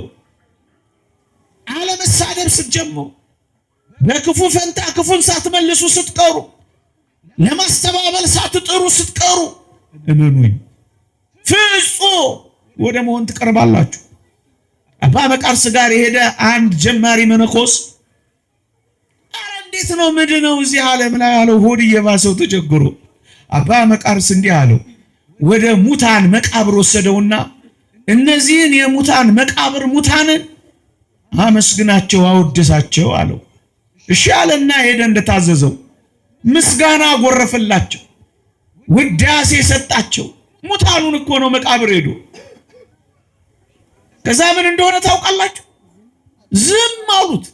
አለመሳደብ ስትጀምሩ፣ በክፉ ፈንታ ክፉን ሳትመልሱ ስትቀሩ፣ ለማስተባበል ሳትጥሩ ስትቀሩ፣ እመኑኝ ፍጹም ወደ መሆን ትቀርባላችሁ። አባ መቃርስ ጋር የሄደ አንድ ጀማሪ መነኮስ አረ እንዴት ነው ምድነው እዚህ ዓለም ላይ ያለው ሆድ እየባሰው ተቸግሮ፣ አባ መቃርስ እንዲህ አለው፣ ወደ ሙታን መቃብር ወሰደውና እነዚህን የሙታን መቃብር ሙታንን አመስግናቸው አወደሳቸው አለው። እሺ አለና ሄደ እንደታዘዘው። ምስጋና ጎረፈላቸው፣ ውዳሴ ሰጣቸው። ሙታኑን እኮ ነው መቃብር ሄዶ። ከዛ ምን እንደሆነ ታውቃላችሁ? ዝም አሉት።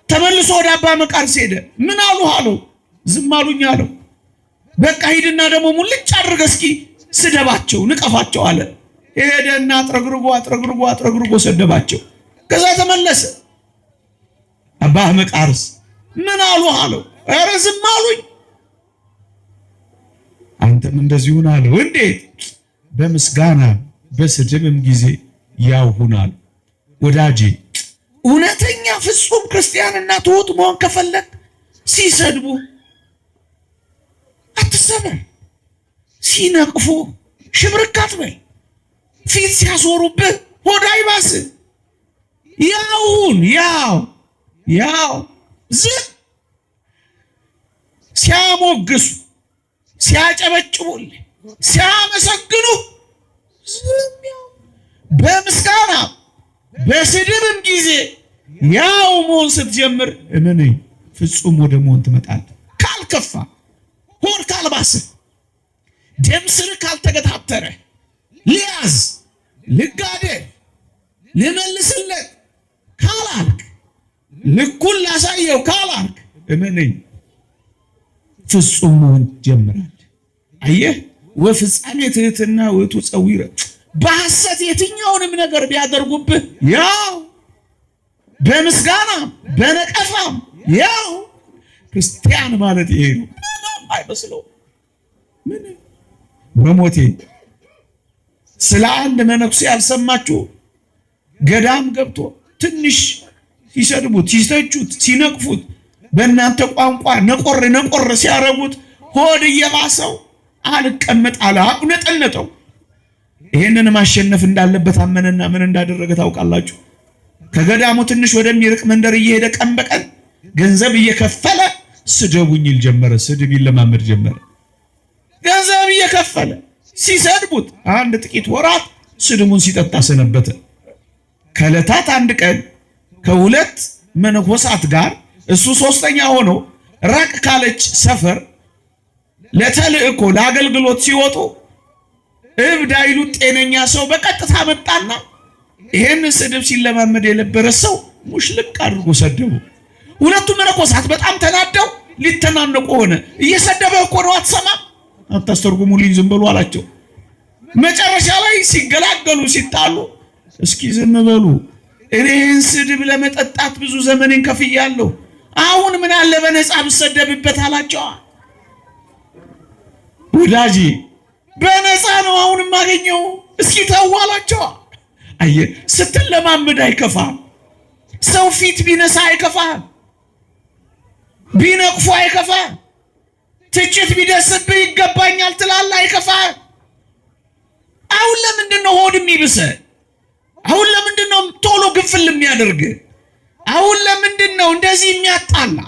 ተመልሶ ወደ አባ መቃርስ ሄደ። ምን አሉ አለው። ዝም አሉኝ አለው። በቃ ሂድና ደግሞ ሙልጭ አድርገህ እስኪ ስደባቸው፣ ንቀፋቸው አለ። ሄደና አጥረግርጎ ሰደባቸው። ከዛ ተመለሰ። አባ መቃርስ ምን አሉ አለው። ኧረ ዝም አሉኝ። አንተም እንደዚሁን አለው። እንዴት? በምስጋና በስድብም ጊዜ ያው ሁናል። ወዳጄ እውነተኛ ፍጹም ክርስቲያንና ትሁት መሆን ከፈለግ ሲሰድቡ አትሰበር፣ ሲነቅፉ ሽብርክ አትበል፣ ፊት ሲያዞሩብህ ሆድ አይባስህ። ያው ዝም ሲያሞግሱ ሲያጨበጭቡልህ ሲያመሰግኑ በምስጋና በስድብም ጊዜ ያው መሆን ስትጀምር እመነኝ ፍጹም ወደ መሆን ትመጣለህ። ካልከፋ፣ ሆድ ካልባስህ፣ ደም ስር ካልተገታተረ፣ ሊያዝ ልጋደል ልመልስለት ካላልክ፣ ልኩን ላሳየው ካላልክ እመነኝ ፍጹም መሆን ትጀምራለህ። አየህ ወፍጻሜ ትሕትና ውእቱ ጸዊረ። በሐሰት የትኛውንም ነገር ቢያደርጉብህ ያው በምስጋና በነቀፋም ያው ክርስቲያን ማለት ይሄ ነው። ምንም አይመስለው። ምንም በሞቴ ስለ አንድ መነኩሴ ያልሰማችሁ ገዳም ገብቶ ትንሽ ሲሰድቡት፣ ሲተቹት፣ ሲነቅፉት በእናንተ ቋንቋ ነቆር ሲያረጉት ሆድ እየባሰው አልቀመጥ አለ፣ አቁነጠነጠው። ይሄንን ማሸነፍ እንዳለበት አመነና ምን እንዳደረገ ታውቃላችሁ? ከገዳሙ ትንሽ ወደሚርቅ መንደር እየሄደ ቀን በቀን ገንዘብ እየከፈለ ስደቡኝ ይል ጀመረ። ስድብ ይለማመድ ጀመረ። ገንዘብ እየከፈለ ሲሰድቡት አንድ ጥቂት ወራት ስድቡን ሲጠጣ ሰነበተ። ከዕለታት አንድ ቀን ከሁለት መነኮሳት ጋር እሱ ሶስተኛ ሆኖ ራቅ ካለች ሰፈር ለተልእኮ ለአገልግሎት ሲወጡ እብድ አይሉት ጤነኛ ሰው በቀጥታ መጣና ይሄን ስድብ ሲለማመድ የነበረ ሰው ሙሽልቅ አድርጎ ሰደቡ። ሁለቱ መነኮሳት በጣም ተናደው ሊተናነቁ ሆነ። እየሰደበ እኮ ነው፣ አትሰማም? አታስተርጉሙልኝ ዝም በሉ አላቸው። መጨረሻ ላይ ሲገላገሉ ሲጣሉ እስኪ ዝም በሉ፣ እኔን ስድብ ለመጠጣት ብዙ ዘመኔን ከፍያለሁ፣ አሁን ምን አለ በነፃ ብሰደብበት አላቸው። ወዳጄ በነፃ ነው አሁን የማገኘው፣ እስኪ ተው አላቸው። አየህ ስትለማመድ አይከፋም። ሰው ፊት ቢነሳ አይከፋም፣ ቢነቅፉ አይከፋም፣ ትችት ቢደርስብህ ይገባኛል ትላለህ አይከፋም። አሁን ለምንድን ነው ሆድ የሚብስህ? አሁን ለምንድን ነው ቶሎ ግፍል የሚያደርግ? አሁን ለምንድን ነው እንደዚህ የሚያጣላ?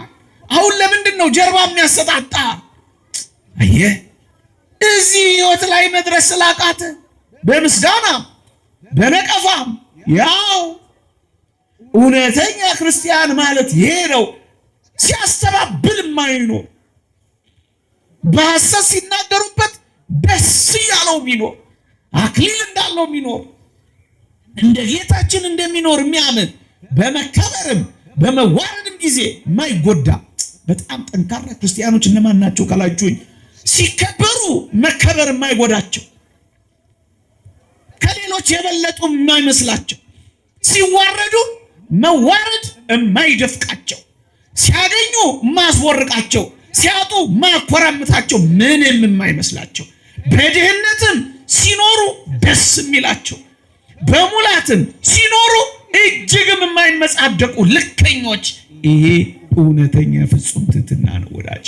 አሁን ለምንድን ነው ጀርባ የሚያሰጣጣ? አየህ እዚህ ህይወት ላይ መድረስ ስላቃተ በምስጋና በነቀፋም ያው እውነተኛ ክርስቲያን ማለት ይሄ ነው። ሲያስተባብል የማይኖር በሐሰት ሲናገሩበት ደስ ያለው የሚኖር አክሊል እንዳለው የሚኖር እንደ ጌታችን እንደሚኖር የሚያምን በመከበርም በመዋረድም ጊዜ ማይጎዳ በጣም ጠንካራ ክርስቲያኖች እነማን ናቸው ካላችሁኝ፣ ሲከበሩ መከበር የማይጎዳቸው፣ ከሌሎች የበለጡ የማይመስላቸው፣ ሲዋረዱ መዋረድ የማይደፍቃቸው፣ ሲያገኙ ማስወርቃቸው፣ ሲያጡ ማኮራምታቸው፣ ምንም የማይመስላቸው፣ በድህነትም ሲኖሩ ደስ የሚላቸው፣ በሙላትም ሲኖሩ እጅግም የማይመጻደቁ ልከኞች። ይሄ እውነተኛ ፍጹም ትሕትና ነው ወዳጅ።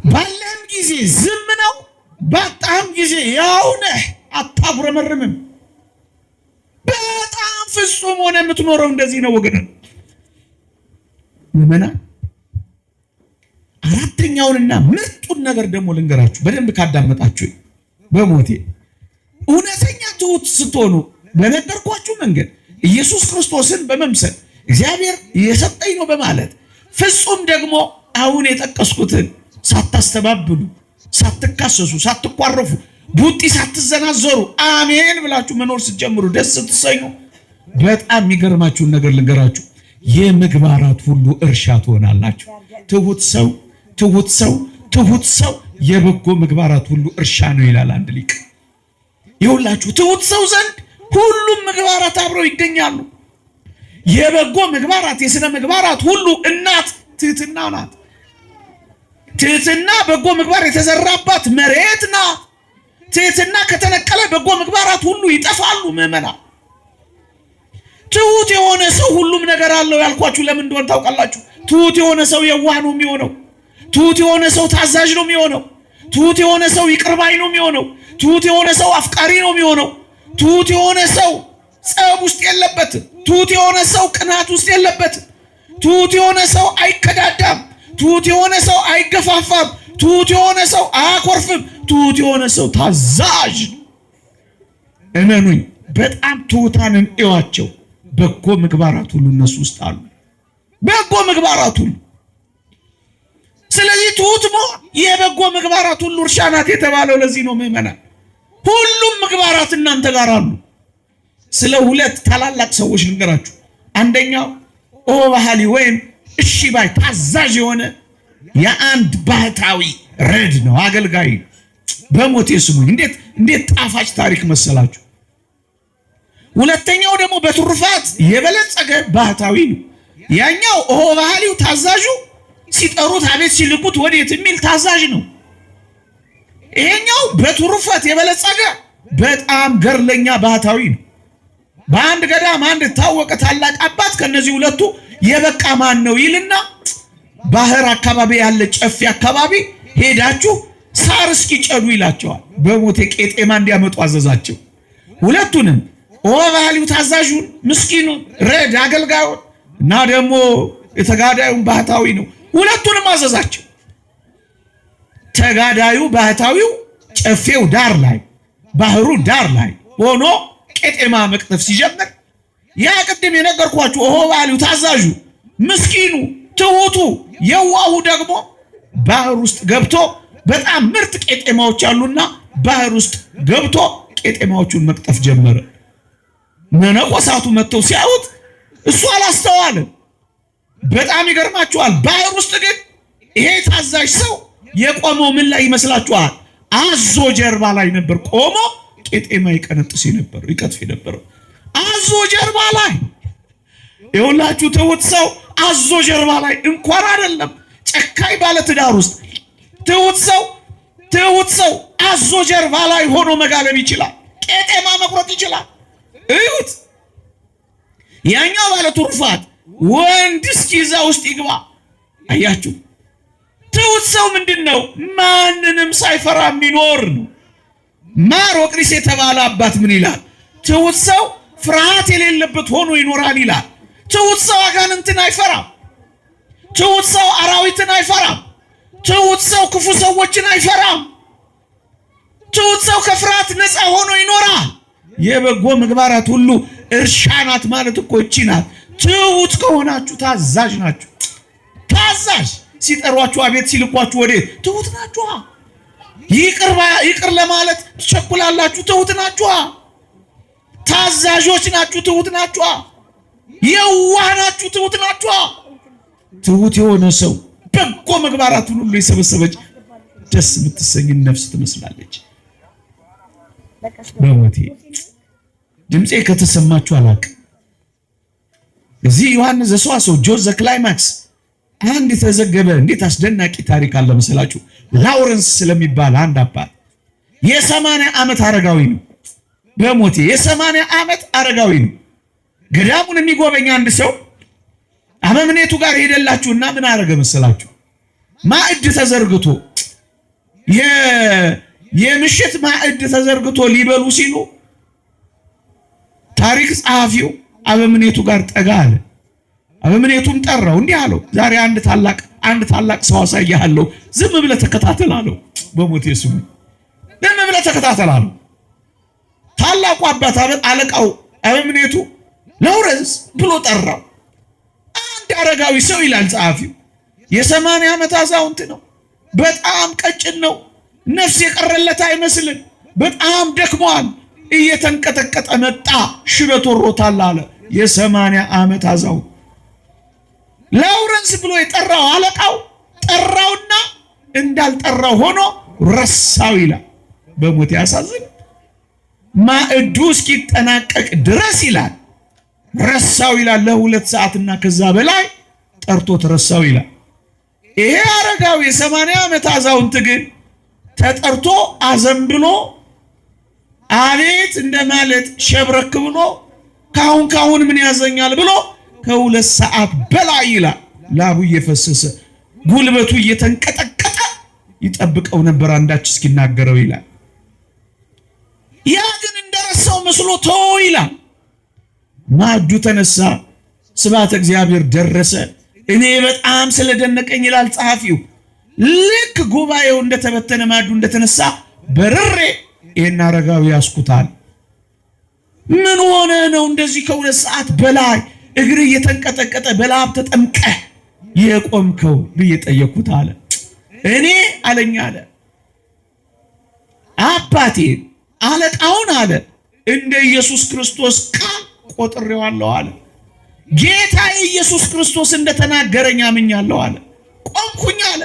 ባለም ጊዜ ዝም ነው፣ ባጣም ጊዜ ያው ነህ፣ አታጉረመርምም። በጣም ፍጹም ሆነ የምትኖረው እንደዚህ ነው ወገን። ምዕመናን አራተኛውንና ምርጡን ነገር ደግሞ ልንገራችሁ በደንብ ካዳመጣችሁ በሞቴ እውነተኛ ትሑት ስትሆኑ በነገርኳችሁ መንገድ ኢየሱስ ክርስቶስን በመምሰል እግዚአብሔር የሰጠኝ ነው በማለት ፍጹም ደግሞ አሁን የጠቀስኩትን ሳታስተባብሉ፣ ሳትካሰሱ፣ ሳትቋረፉ፣ ቡጢ ሳትዘናዘሩ አሜን ብላችሁ መኖር ስትጀምሩ ደስ ስትሰኙ በጣም የሚገርማችሁን ነገር ልንገራችሁ፣ የምግባራት ሁሉ እርሻ ትሆናላችሁ። ትሑት ሰው ትሑት ሰው ትሑት ሰው የበጎ ምግባራት ሁሉ እርሻ ነው ይላል አንድ ሊቅ። ይኸውላችሁ ትሑት ሰው ዘንድ ሁሉም ምግባራት አብረው ይገኛሉ። የበጎ ምግባራት የሥነ ምግባራት ሁሉ እናት ትሕትና ናት። ትሕትና በጎ ምግባር የተዘራባት መሬት ናት። ትሕትና ከተነቀለ በጎ ምግባራት ሁሉ ይጠፋሉ። ምዕመናን ትሑት የሆነ ሰው ሁሉም ነገር አለው ያልኳችሁ ለምን እንደሆነ ታውቃላችሁ? ትሑት የሆነ ሰው የዋህ ነው የሚሆነው። ትሑት የሆነ ሰው ታዛዥ ነው የሚሆነው። ትሑት የሆነ ሰው ይቅር ባይ ነው የሚሆነው። ትሑት የሆነ ሰው አፍቃሪ ነው የሚሆነው። ትሑት የሆነ ሰው ጸብ ውስጥ የለበትም። ትሑት የሆነ ሰው ቅናት ውስጥ የለበትም። ትሑት የሆነ ሰው አይከዳዳም። ትሑት የሆነ ሰው አይገፋፋም። ትሑት የሆነ ሰው አያኮርፍም። ትሑት የሆነ ሰው ታዛዥ። እመኑኝ፣ በጣም ትሑታንን እዩዋቸው። በጎ ምግባራት ሁሉ እነሱ ውስጥ አሉ። በጎ ምግባራት ሁሉ። ስለዚህ ትሑት መሆን የበጎ ምግባራት ሁሉ እርሻ ናት የተባለው ለዚህ ነው ምዕመናን። ሁሉም ምግባራት እናንተ ጋር አሉ። ስለ ሁለት ታላላቅ ሰዎች ልንገራችሁ። አንደኛው ኦባሃሊ ወይም እሺ ባይ ታዛዥ የሆነ የአንድ ባህታዊ ረድ ነው፣ አገልጋይ። በሞቴ ስሙኝ፣ እንዴት ጣፋጭ ታሪክ መሰላችሁ። ሁለተኛው ደግሞ በትሩፋት የበለጸገ ባህታዊ ነው። ያኛው ኦባሃሊው ታዛዡ ሲጠሩት አቤት ሲልኩት ወዴት የሚል ታዛዥ ነው። ይሄኛው በትሩፋት የበለጸገ በጣም ገርለኛ ባህታዊ ነው። በአንድ ገዳም አንድ ታወቀ ታላቅ አባት ከነዚህ ሁለቱ የበቃ ማን ነው ይልና ባህር አካባቢ ያለ ጨፌ አካባቢ ሄዳችሁ ሳር እስኪጨዱ ይላቸዋል። በሞቴ ቄጤማ እንዲያመጡ አዘዛቸው። ሁለቱንም ኦባሃሊው ታዛዡን፣ ምስኪኑን ረድ አገልጋዩን እና ደግሞ የተጋዳዩን ባህታዊ ነው። ሁለቱንም አዘዛቸው። ተጋዳዩ ባህታዊው ጨፌው ዳር ላይ ባህሩ ዳር ላይ ሆኖ ቄጤማ መቅጠፍ ሲጀምር ያ ቅድም የነገርኳችሁ ኦባሃሊው ታዛዡ፣ ምስኪኑ፣ ትሑቱ፣ የዋሁ ደግሞ ባህር ውስጥ ገብቶ በጣም ምርጥ ቄጤማዎች አሉና ባህር ውስጥ ገብቶ ቄጤማዎቹን መቅጠፍ ጀመረ። መነኮሳቱ መጥተው ሲያዩት እሱ አላስተዋልም። በጣም ይገርማችኋል። ባህር ውስጥ ግን ይሄ ታዛዥ ሰው የቆመው ምን ላይ ይመስላችኋል? አዞ ጀርባ ላይ ነበር ቆሞ ቄጤማ ይቀነጥስ ነበር፣ ይቀጥፍ ነበር። አዞ ጀርባ ላይ ይኸውላችሁ፣ ትሑት ሰው አዞ ጀርባ ላይ እንኳን አይደለም ጨካኝ ባለ ትዳር ውስጥ ትሑት ሰው አዞ ጀርባ ላይ ሆኖ መጋለብ ይችላል፣ ቄጤማ መቁረጥ ይችላል። እዩት። ያኛው ባለ ትሩፋት ወንድ እስኪዛ ውስጥ ይግባ። አያችሁ፣ ትሑት ሰው ምንድነው? ማንንም ሳይፈራ የሚኖር ነው። ማሮቅሪስ የተባለ አባት ምን ይላል? ትሑት ሰው ፍርሃት የሌለበት ሆኖ ይኖራል ይላል። ትሑት ሰው አጋንንትን አይፈራም። ትሑት ሰው አራዊትን አይፈራም። ትሑት ሰው ክፉ ሰዎችን አይፈራም። ትሑት ሰው ከፍርሃት ነፃ ሆኖ ይኖራል። የበጎ ምግባራት ሁሉ እርሻ ናት ማለት እኮ እቺ ናት። ትሑት ከሆናችሁ ታዛዥ ናችሁ። ታዛዥ ሲጠሯችሁ አቤት ሲልኳችሁ ወዴት? ትሑት ናችሁ። ይቅር ለማለት ትቸኩላላችሁ። ትሁት ናችሁ፣ ታዛዦች ናችሁ፣ ትሁት ናችሁ፣ የዋህ ናችሁ፣ ትሁት ናችሁ። ትሁት የሆነ ሰው በጎ ምግባራቱን ሁሉ የሰበሰበች ደስ የምትሰኝ ነፍስ ትመስላለች። በሞቴ ድምፄ ከተሰማችሁ አላቅም። እዚህ ዮሐንስ ዘሰዋስው ጆን ዘ ክላይማክስ አንድ የተዘገበ እንዴት አስደናቂ ታሪክ አለ መሰላችሁ። ላውረንስ ስለሚባል አንድ አባት የ80 ዓመት አረጋዊ ነው። በሞቴ የ80 ዓመት አረጋዊ ነው። ገዳሙን የሚጎበኝ አንድ ሰው አበምኔቱ ጋር ሄደላችሁና ምን አረገ መሰላችሁ? ማዕድ ተዘርግቶ የምሽት ማዕድ ተዘርግቶ ሊበሉ ሲሉ ታሪክ ጸሐፊው አበምኔቱ ጋር ጠጋ አለ። አበምኔቱም ጠራው፣ እንዲህ አለው፣ ዛሬ አንድ ታላቅ ሰው አሳያለሁ፣ ዝም ብለህ ተከታተል አለው። በሞቴ ስሙ ዝም ብለህ ተከታተል አለው። ታላቁ አባት አለቃው አበምኔቱ ላውረንስ ብሎ ጠራው። አንድ አረጋዊ ሰው ይላል ጸሐፊው፣ የ80 ዓመት አዛውንት ነው። በጣም ቀጭን ነው። ነፍስ የቀረለት አይመስልም። በጣም ደክሟል። እየተንቀጠቀጠ መጣ። ሽበት ወሮታል አለ። የ80 ዓመት አዛውንት ላውረንስ ብሎ የጠራው አለቃው ጠራውና እንዳልጠራው ሆኖ ረሳው ይላል። በሞት ያሳዝን። ማዕዱ እስኪጠናቀቅ ድረስ ይላል ረሳው ይላል። ለ2 ሰዓትና ከዛ በላይ ጠርቶት ረሳው ይላል። ይሄ አረጋዊ የ80 ዓመት አዛውንት ግን ተጠርቶ አዘንብሎ አቤት እንደማለት ሸብረክ ብሎ ካሁን ምን ያዘኛል ብሎ ከ2 ሰዓት በላይ ይላል ላቡ እየፈሰሰ ጉልበቱ እየተንቀጠቀጠ ይጠብቀው ነበር አንዳች እስኪናገረው ይላል። ያ ግን እንደረሳው መስሎ ተወው ይላል። ማዕዱ ተነሳ፣ ስብሐተ እግዚአብሔር ደረሰ። እኔ በጣም ስለደነቀኝ ይላል ጸሐፊው፣ ልክ ጉባኤው እንደተበተነ ማዕዱ እንደተነሳ በርሬ ይሄን አረጋዊ ያስኩታል። ምን ሆነ ነው እንደዚህ ከ2 ሰዓት በላይ እግር እየተንቀጠቀጠ በላብ ተጠምቀህ የቆምከው ብዬ ጠየቅኩት አለ። እኔ አለኝ አለ አባቴን አለቃውን አለ እንደ ኢየሱስ ክርስቶስ ቃል ቆጥሬዋለሁ አለ። ጌታ ኢየሱስ ክርስቶስ እንደተናገረኝ አምኛለሁ አለ። ቆምኩኝ አለ።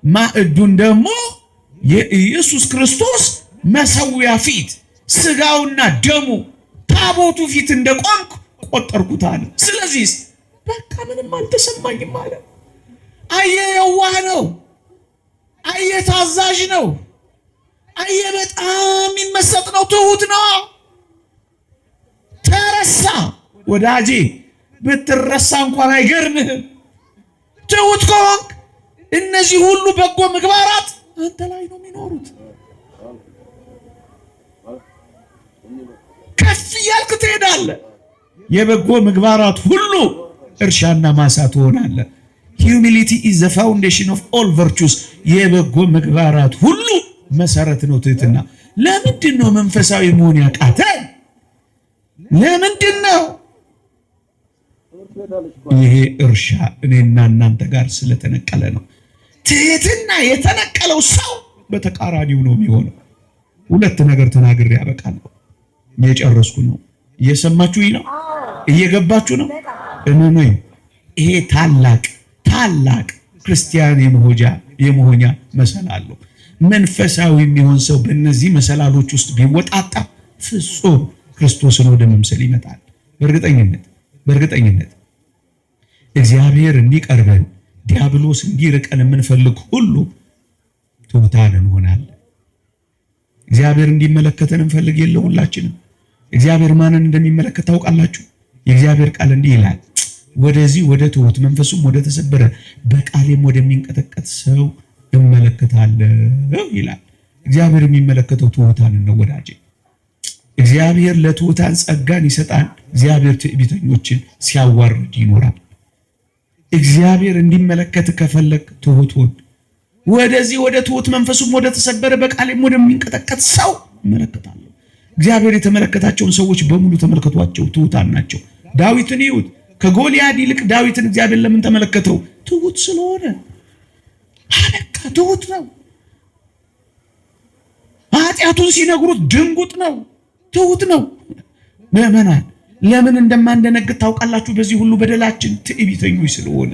ማዕዱን ደግሞ የኢየሱስ ክርስቶስ መሰዊያ ፊት ስጋውና ደሙ ታቦቱ ፊት እንደቆምኩ ቆጠርኩት አለ። ስለዚህ በቃ ምንም አልተሰማኝም አለ። አየ የዋህ ነው፣ አየ ታዛዥ ነው፣ አየ በጣም የሚመሰጥ ነው፣ ትሁት ነው። ተረሳ። ወዳጄ ብትረሳ እንኳን አይገርምህም። ትሁት ከሆንክ እነዚህ ሁሉ በጎ ምግባራት አንተ ላይ ነው የሚኖሩት። ከፍ እያልክ ትሄዳለህ። የበጎ ምግባራት ሁሉ እርሻና ማሳ ትሆናለህ። Humility is the foundation of all virtues። የበጎ ምግባራት ሁሉ መሰረት ነው ትህትና። ለምንድን ነው መንፈሳዊ መሆን ያቃተን? ለምንድን ነው? ይሄ እርሻ እኔና እናንተ ጋር ስለተነቀለ ነው። ትህትና የተነቀለው ሰው በተቃራኒው ነው የሚሆነው። 2 ነገር ተናግሬ ያበቃለሁ። እየጨረስኩ ነው። እየሰማችሁኝ ነው? እየገባችሁ ነው? እመኑኝ። ይሄ ታላቅ ክርስቲያን የመሆኛ መሰላል ነው። መንፈሳዊ የሚሆን ሰው በእነዚህ መሰላሎች ውስጥ ቢወጣጣ ፍጹም ክርስቶስን ወደ መምሰል ይመጣል። በእርግጠኝነት እግዚአብሔር እንዲቀርበን ዲያብሎስ እንዲርቀን የምንፈልግ ሁሉ ትሑታን እንሆናለን። እግዚአብሔር እንዲመለከተን እንፈልግ የለ ሁላችንም። እግዚአብሔር ማንን እንደሚመለከት ታውቃላችሁ? የእግዚአብሔር ቃል እንዲህ ይላል፣ ወደዚህ ወደ ትሑት መንፈሱም ወደ ተሰበረ በቃሌም ወደሚንቀጠቀጥ ሰው እመለከታለሁ ይላል። እግዚአብሔር የሚመለከተው ትሑታንን ነው ወዳጄ። እግዚአብሔር ለትሑታን ጸጋን ይሰጣል። እግዚአብሔር ትዕቢተኞችን ሲያዋርድ ይኖራል። እግዚአብሔር እንዲመለከት ከፈለግ ትሑት ሁን። ወደዚህ ወደ ትሑት መንፈሱም ወደ ተሰበረ በቃሌም ወደሚንቀጠቀጥ ሰው እመለከታለሁ። እግዚአብሔር የተመለከታቸውን ሰዎች በሙሉ ተመልከቷቸው፣ ትሑታን ናቸው። ዳዊትን ይዩት። ከጎልያድ ይልቅ ዳዊትን እግዚአብሔር ለምን ተመለከተው? ትሑት ስለሆነ። አለቃ ትሑት ነው። ኃጢአቱን ሲነግሩት ድንጉጥ ነው፣ ትሁት ነው። ምዕመናን ለምን እንደማንደነግጥ ታውቃላችሁ? በዚህ ሁሉ በደላችን ትዕቢተኞች ስለሆነ።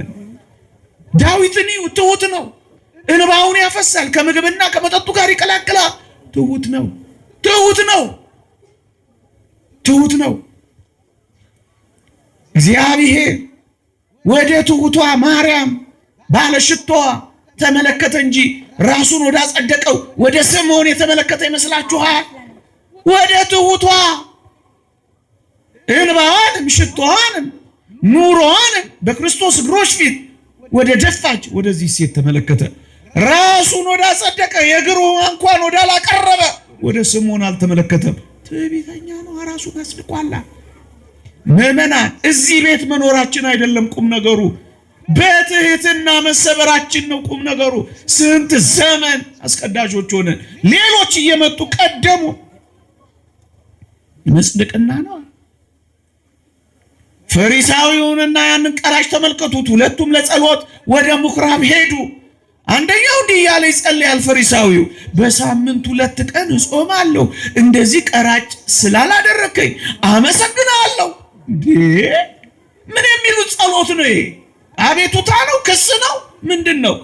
ዳዊትን ትሁት ነው፣ እንባውን ያፈሳል፣ ከምግብና ከመጠጡ ጋር ይቀላቅላል። ትሁት ነው፣ ትሁት ነው፣ ትሁት ነው። እግዚአብሔር ወደ ትሁቷ ማርያም ባለሽቶዋ ተመለከተ እንጂ ራሱን ወደ አጸደቀው ወደ ስምዖን የተመለከተ ይመስላችኋል? ወደ ትሁቷ እንባዋንም ሽቶዋንም ኑሮዋንም በክርስቶስ እግሮች ፊት ወደ ደፋች ወደዚህ ሴት ተመለከተ። ራሱን ወደ አጸደቀ የእግሩ እንኳን ወደ አላቀረበ ወደ ስምዖን አልተመለከተም። ትዕቢተኛ ነው፣ ራሱን አጽድቋላ። ምዕመናን እዚህ ቤት መኖራችን አይደለም ቁም ነገሩ፣ በትህትና መሰበራችን ነው ቁም ነገሩ። ስንት ዘመን አስቀዳሾች ሆነን ሌሎች እየመጡ ቀደሙ፣ መስደቅና ነው። ፈሪሳዊውንና ያንን ቀራጭ ተመልከቱት። ሁለቱም ለጸሎት ወደ ምኩራብ ሄዱ። አንደኛው እንዲህ እያለ ይጸልያል ፈሪሳዊው፣ በሳምንት 2 ቀን እጾማለሁ፣ እንደዚህ ቀራጭ ስላላደረከኝ አመሰግናለሁ። ምን የሚሉት ጸሎት ነው ይሄ? አቤቱታ ነው? ክስ ነው? ምንድን ነው?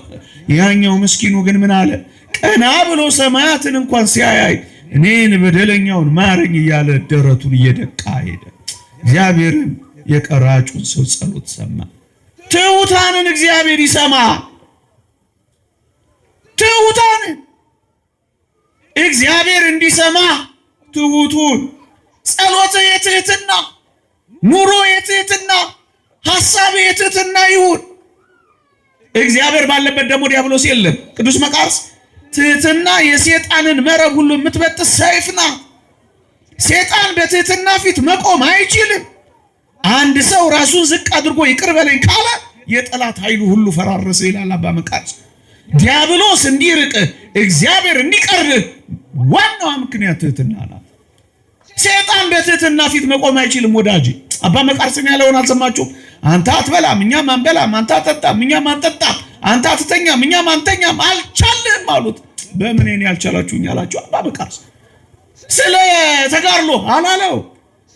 ያኛው ምስኪኑ ግን ምን አለ? ቀና ብሎ ሰማያትን እንኳን ሲያያይ እኔን በደለኛውን ማረኝ እያለ ደረቱን እየደቃ ሄደ። እግዚአብሔርን የቀራጩን ሰው ጸሎት ሰማ። ትሑታንን እግዚአብሔር ይሰማ። ትሑታንን እግዚአብሔር እንዲሰማ ትሑቱን ጸሎት የትህትና ኑሮ የትህትና ሐሳብ የትህትና ይሁን። እግዚአብሔር ባለበት ደግሞ ዲያብሎስ የለም። ቅዱስ መቃርስ ትህትና የሰይጣንን መረብ ሁሉ የምትበጥስ ሰይፍ ናት። ሰይጣን በትህትና ፊት መቆም አይችልም። አንድ ሰው ራሱን ዝቅ አድርጎ ይቅር በለኝ ካለ የጠላት ኃይሉ ሁሉ ፈራረሰ ይላል አባ መቃርስ። ዲያብሎስ እንዲርቅህ እግዚአብሔር እንዲቀርብህ ዋናዋ ምክንያት ትህትና ናት። ሰይጣን በትህትና ፊት መቆም አይችልም። ወዳጅ አባ መቃርስን ያለውን አልሰማችሁም? አንተ አትበላም እኛም አንበላም፣ አንተ አትጠጣም እኛም አንጠጣም፣ አንተ አትተኛም እኛም አንተኛም አልቻልንም አሉት። በምን እኔ ያልቻላችሁኝ አላችሁ አባ መቃርስ። ስለ ተጋድሎ አላለው፣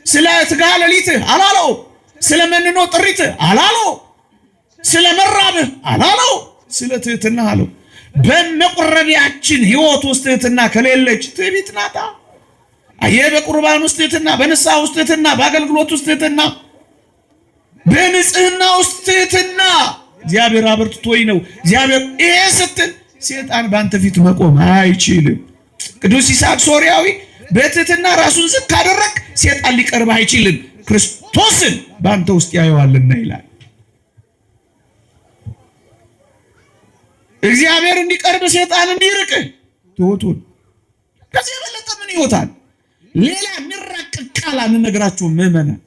ስለ ትጋሃ ሌሊትህ አላለው፣ ስለ መንኖ ጥሪትህ አላለው፣ ስለ መራብህ አላለው፣ ስለ ትህትና አለው። በመቁረቢያችን ህይወት ውስጥ ትህትና ከሌለች ትዕቢት ናታ። በቁርባን ውስጥ ትህትና፣ በንስሐ ውስጥ ትህትና፣ በአገልግሎት ውስጥ ትህትና፣ በንጽህና ውስጥ ትህትና እግዚአብሔር አበርትቶኝ ነው። እግዚአብሔር ይሄ ስትል ሰይጣን በአንተ ፊት መቆም አይችልም። ቅዱስ ይስሐቅ ሶርያዊ በትህትና ራሱን ዝቅ ካደረግ ሰይጣን ሊቀርብ አይችልም፣ ክርስቶስን በአንተ ውስጥ ያየዋልና ይላል። እግዚአብሔር እንዲቀርብ ሰይጣን እንዲርቅ ትሁቱን። ከዚህ የበለጠ ምን ይወጣል? ሌላ የሚራቅቅ ቃል አንነግራችሁም ምዕመናን።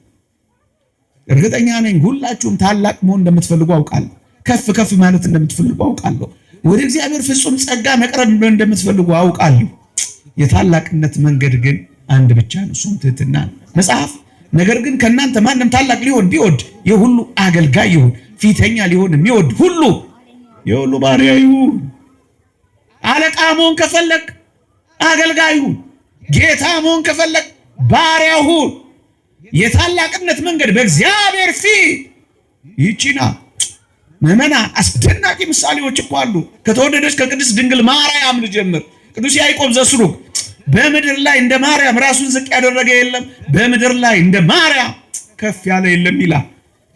እርግጠኛ ነኝ ሁላችሁም ታላቅ መሆን እንደምትፈልጉ አውቃለሁ። ከፍ ከፍ ማለት እንደምትፈልጉ አውቃለሁ። ወደ እግዚአብሔር ፍጹም ጸጋ መቅረብ እንደምትፈልጉ አውቃለሁ። የታላቅነት መንገድ ግን አንድ ብቻ ነው፣ እሱም ትህትና ነው። መጽሐፍ ነገር ግን ከእናንተ ማንም ታላቅ ሊሆን ቢወድ የሁሉ አገልጋይ ይሁን፣ ፊተኛ ሊሆን የሚወድ ሁሉ የሁሉ ባሪያ ይሁን። አለቃ መሆን ከፈለግ አገልጋይ ይሁን፣ ጌታ መሆን ከፈለግ ባሪያ ሁን። የታላቅነት መንገድ በእግዚአብሔር ፊት ይቺና ምዕመናን። አስደናቂ ምሳሌዎች እኮ አሉ። ከተወደደች ከቅድስት ድንግል ማርያም ልጀምር። ቅዱስ ያዕቆብ ዘስሩግ በምድር ላይ እንደ ማርያም ራሱን ዝቅ ያደረገ የለም፣ በምድር ላይ እንደ ማርያም ከፍ ያለ የለም ይላል።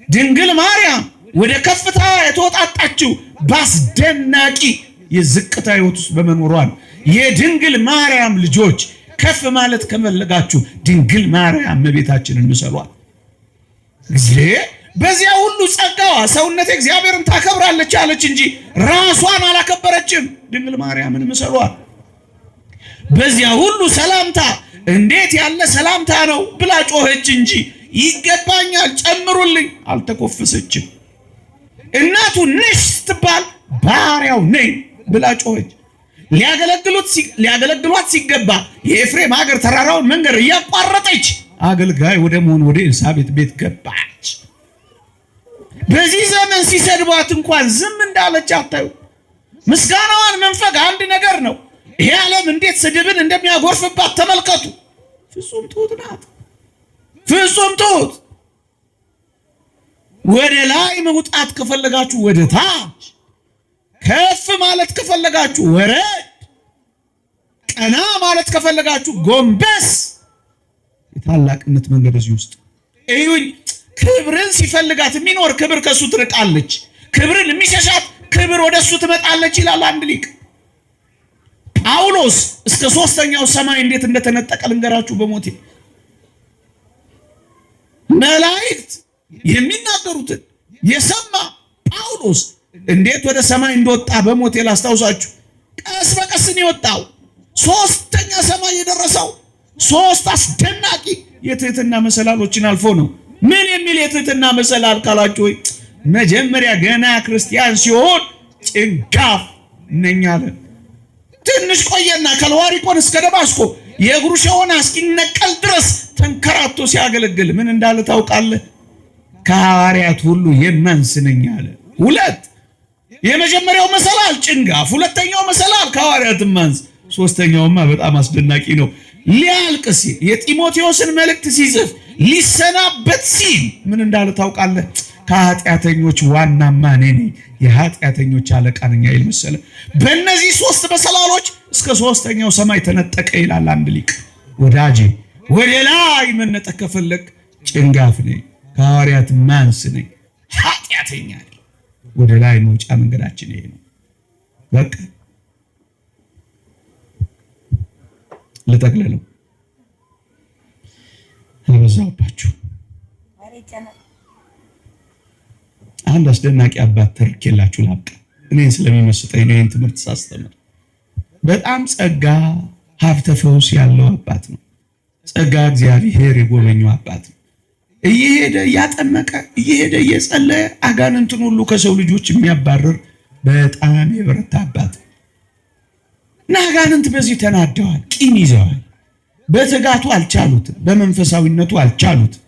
ድንግል ማርያም ወደ ከፍታ የተወጣጣችው በአስደናቂ የዝቅታ ሕይወት ውስጥ በመኖሯ ነው። የድንግል ማርያም ልጆች ከፍ ማለት ከፈለጋችሁ ድንግል ማርያም እመቤታችንን ምሰሏት። በዚያ ሁሉ ጸጋዋ ሰውነቴ እግዚአብሔርን ታከብራለች አለች እንጂ ራሷን አላከበረችም። ድንግል ማርያምን ምሰሏት። በዚያ ሁሉ ሰላምታ እንዴት ያለ ሰላምታ ነው ብላ ጮኸች እንጂ ይገባኛል ጨምሩልኝ አልተኮፈሰችም። እናቱ ነሽ ስትባል ባሪያው ነኝ ብላ ጮኸች። ሊያገለግሏት ሲገባ የኤፍሬም ሀገር ተራራውን መንገድ እያቋረጠች አገልጋይ ወደ መሆን ወደ ኤልሳቤጥ ቤት ገባች። በዚህ ዘመን ሲሰድቧት እንኳን ዝም እንዳለች አታዩ። ምስጋናዋን መንፈግ አንድ ነገር ነው። ይሄ ዓለም እንዴት ስድብን እንደሚያጎርፍባት ተመልከቱ። ፍጹም ትሁት ናት። ፍጹም ትሁት። ወደ ላይ መውጣት ከፈለጋችሁ ወደ ታች፣ ከፍ ማለት ከፈለጋችሁ ወረድ፣ ቀና ማለት ከፈለጋችሁ ጎንበስ። የታላቅነት መንገድ እዚህ ውስጥ እዩኝ። ክብርን ሲፈልጋት የሚኖር ክብር ከሱ ትርቃለች፣ ክብርን የሚሸሻት ክብር ወደሱ ትመጣለች ይላል አንድ ሊቅ። ጳውሎስ እስከ ሶስተኛው ሰማይ እንዴት እንደተነጠቀ ልንገራችሁ በሞቴ። መላእክት የሚናገሩትን የሰማ ጳውሎስ እንዴት ወደ ሰማይ እንደወጣ በሞቴ ላስታውሳችሁ። ቀስ በቀስ ነው የወጣው። ሶስተኛ ሰማይ የደረሰው ሶስት አስደናቂ የትህትና መሰላሎችን አልፎ ነው። ምን የሚል የትህትና መሰላል ካላችሁ ወይ መጀመሪያ ገና ክርስቲያን ሲሆን ጭንጋፍ ነኝ አለ። ትንሽ ቆየና ከልዋሪቆን እስከ ደማስቆ የእግሩ ሸሆና እስኪነቀል ድረስ ተንከራቶ ሲያገለግል ምን እንዳለ ታውቃለህ? ከሐዋርያት ሁሉ የማንስ ነኝ አለ። ሁለት የመጀመሪያው መሰላል ጭንጋፍ፣ ሁለተኛው መሰላል ከሐዋርያት ማንስ፣ ሶስተኛውማ በጣም አስደናቂ ነው። ሊያልቅ ሲል የጢሞቴዎስን መልእክት ሲጽፍ ሊሰናበት ሲል ምን እንዳለ ታውቃለህ? ከኃጢአተኞች ዋናማ እኔ ነኝ፣ የኃጢአተኞች አለቃ ነኝ ይል መሰለ። በእነዚህ ሶስት መሰላሎች እስከ ሶስተኛው ሰማይ ተነጠቀ ይላል አንድ ሊቅ። ወዳጄ ወደ ላይ መነጠቅ ከፈለግ ጭንጋፍ ነኝ፣ ከሐዋርያት ማንስ ነኝ፣ ኃጢአተኛ ነኝ። ወደ ላይ መውጫ መንገዳችን ይሄ ነው። በቃ ልጠቅልለው፣ አበዛውባችሁ። አንድ አስደናቂ አባት ተርኬላችሁ ላብቃ። እኔን ስለሚመስጠኝ ነው ይህን ትምህርት ሳስተምር። በጣም ጸጋ ሀብተ ፈውስ ያለው አባት ነው። ጸጋ እግዚአብሔር የጎበኘው አባት ነው። እየሄደ እያጠመቀ እየሄደ እየጸለየ አጋንንትን ሁሉ ከሰው ልጆች የሚያባርር በጣም የበረታ አባት ነው። እና አጋንንት በዚህ ተናደዋል፣ ቂም ይዘዋል። በትጋቱ አልቻሉትም፣ በመንፈሳዊነቱ አልቻሉትም።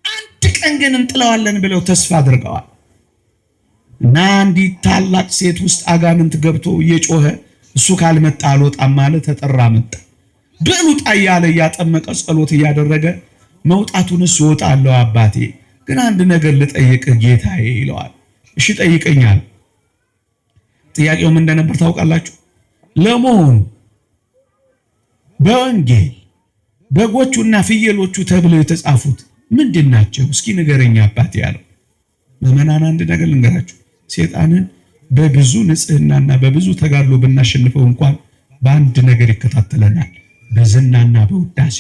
አንድ ቀን ግን እንጥለዋለን ብለው ተስፋ አድርገዋል። እና አንዲት ታላቅ ሴት ውስጥ አጋንንት ገብቶ እየጮኸ እሱ ካልመጣ አልወጣም ማለት ተጠራ። መጣ። በሉጣ እያለ እያጠመቀ ጸሎት እያደረገ መውጣቱንስ እወጣለሁ አባቴ፣ ግን አንድ ነገር ልጠይቅህ ጌታዬ ይለዋል። እሺ ጠይቀኛል። ጥያቄው ምን እንደነበር ታውቃላችሁ? ለመሆኑ በወንጌል በጎቹና ፍየሎቹ ተብለው የተጻፉት ምንድን ናቸው? እስኪ ንገረኝ አባቴ ያለው። ምዕመናን አንድ ነገር ልንገራችሁ። ሰይጣንን በብዙ ንጽህናና በብዙ ተጋድሎ ብናሸንፈው እንኳን በአንድ ነገር ይከታተለናል፣ በዝናና በውዳሴ።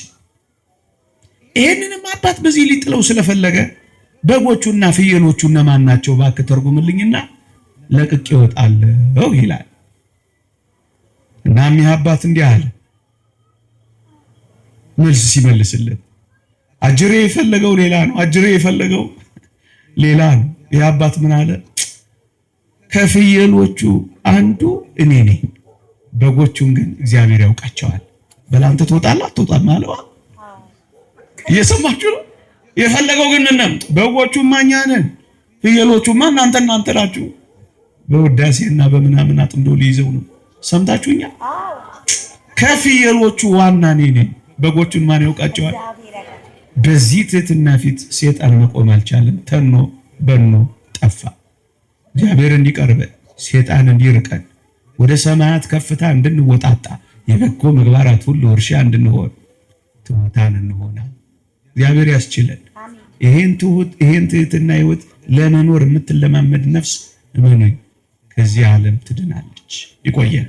ይህንንም አባት በዚህ ሊጥለው ስለፈለገ በጎቹና ፍየሎቹ እነማን ናቸው እባክህ ተርጉምልኝና ለቅቄ እወጣለሁ ይላል። እናም ይህ አባት እንዲህ አለ። መልስ ሲመልስለት አጅሬ የፈለገው ሌላ ነው፣ አጅሬ የፈለገው ሌላ ነው። ይህ አባት ምን አለ? ከፍየሎቹ አንዱ እኔ ነኝ፣ በጎቹን ግን እግዚአብሔር ያውቃቸዋል። በላንተ ትወጣለህ አትወጣም አለው። እየሰማችሁ ነው? የፈለገው ግን ምንም በጎቹማ እኛ ነን፣ ፍየሎቹማ እናንተ ናችሁ። በውዳሴና በምናምን አጥምዶ ሊይዘው ነው። ሰምታችሁኛ? ከፍየሎቹ ዋና እኔ ነኝ፣ በጎቹን ማን ያውቃቸዋል? በዚህ ትህትና ፊት ሰይጣን መቆም አልቻለም። ተኖ በኖ ጠፋ። እግዚአብሔር እንዲቀርበን ሰይጣን እንዲርቀን ወደ ሰማያት ከፍታ እንድንወጣጣ የበጎ ምግባራት ሁሉ እርሻ እንድንሆን ትሑታን እንሆና እግዚአብሔር ያስችለን። ይሄን ትህትና ህይወት ለመኖር የምትለማመድ ነፍስ እመኑኝ ከዚህ ዓለም ትድናለች። ይቆየን።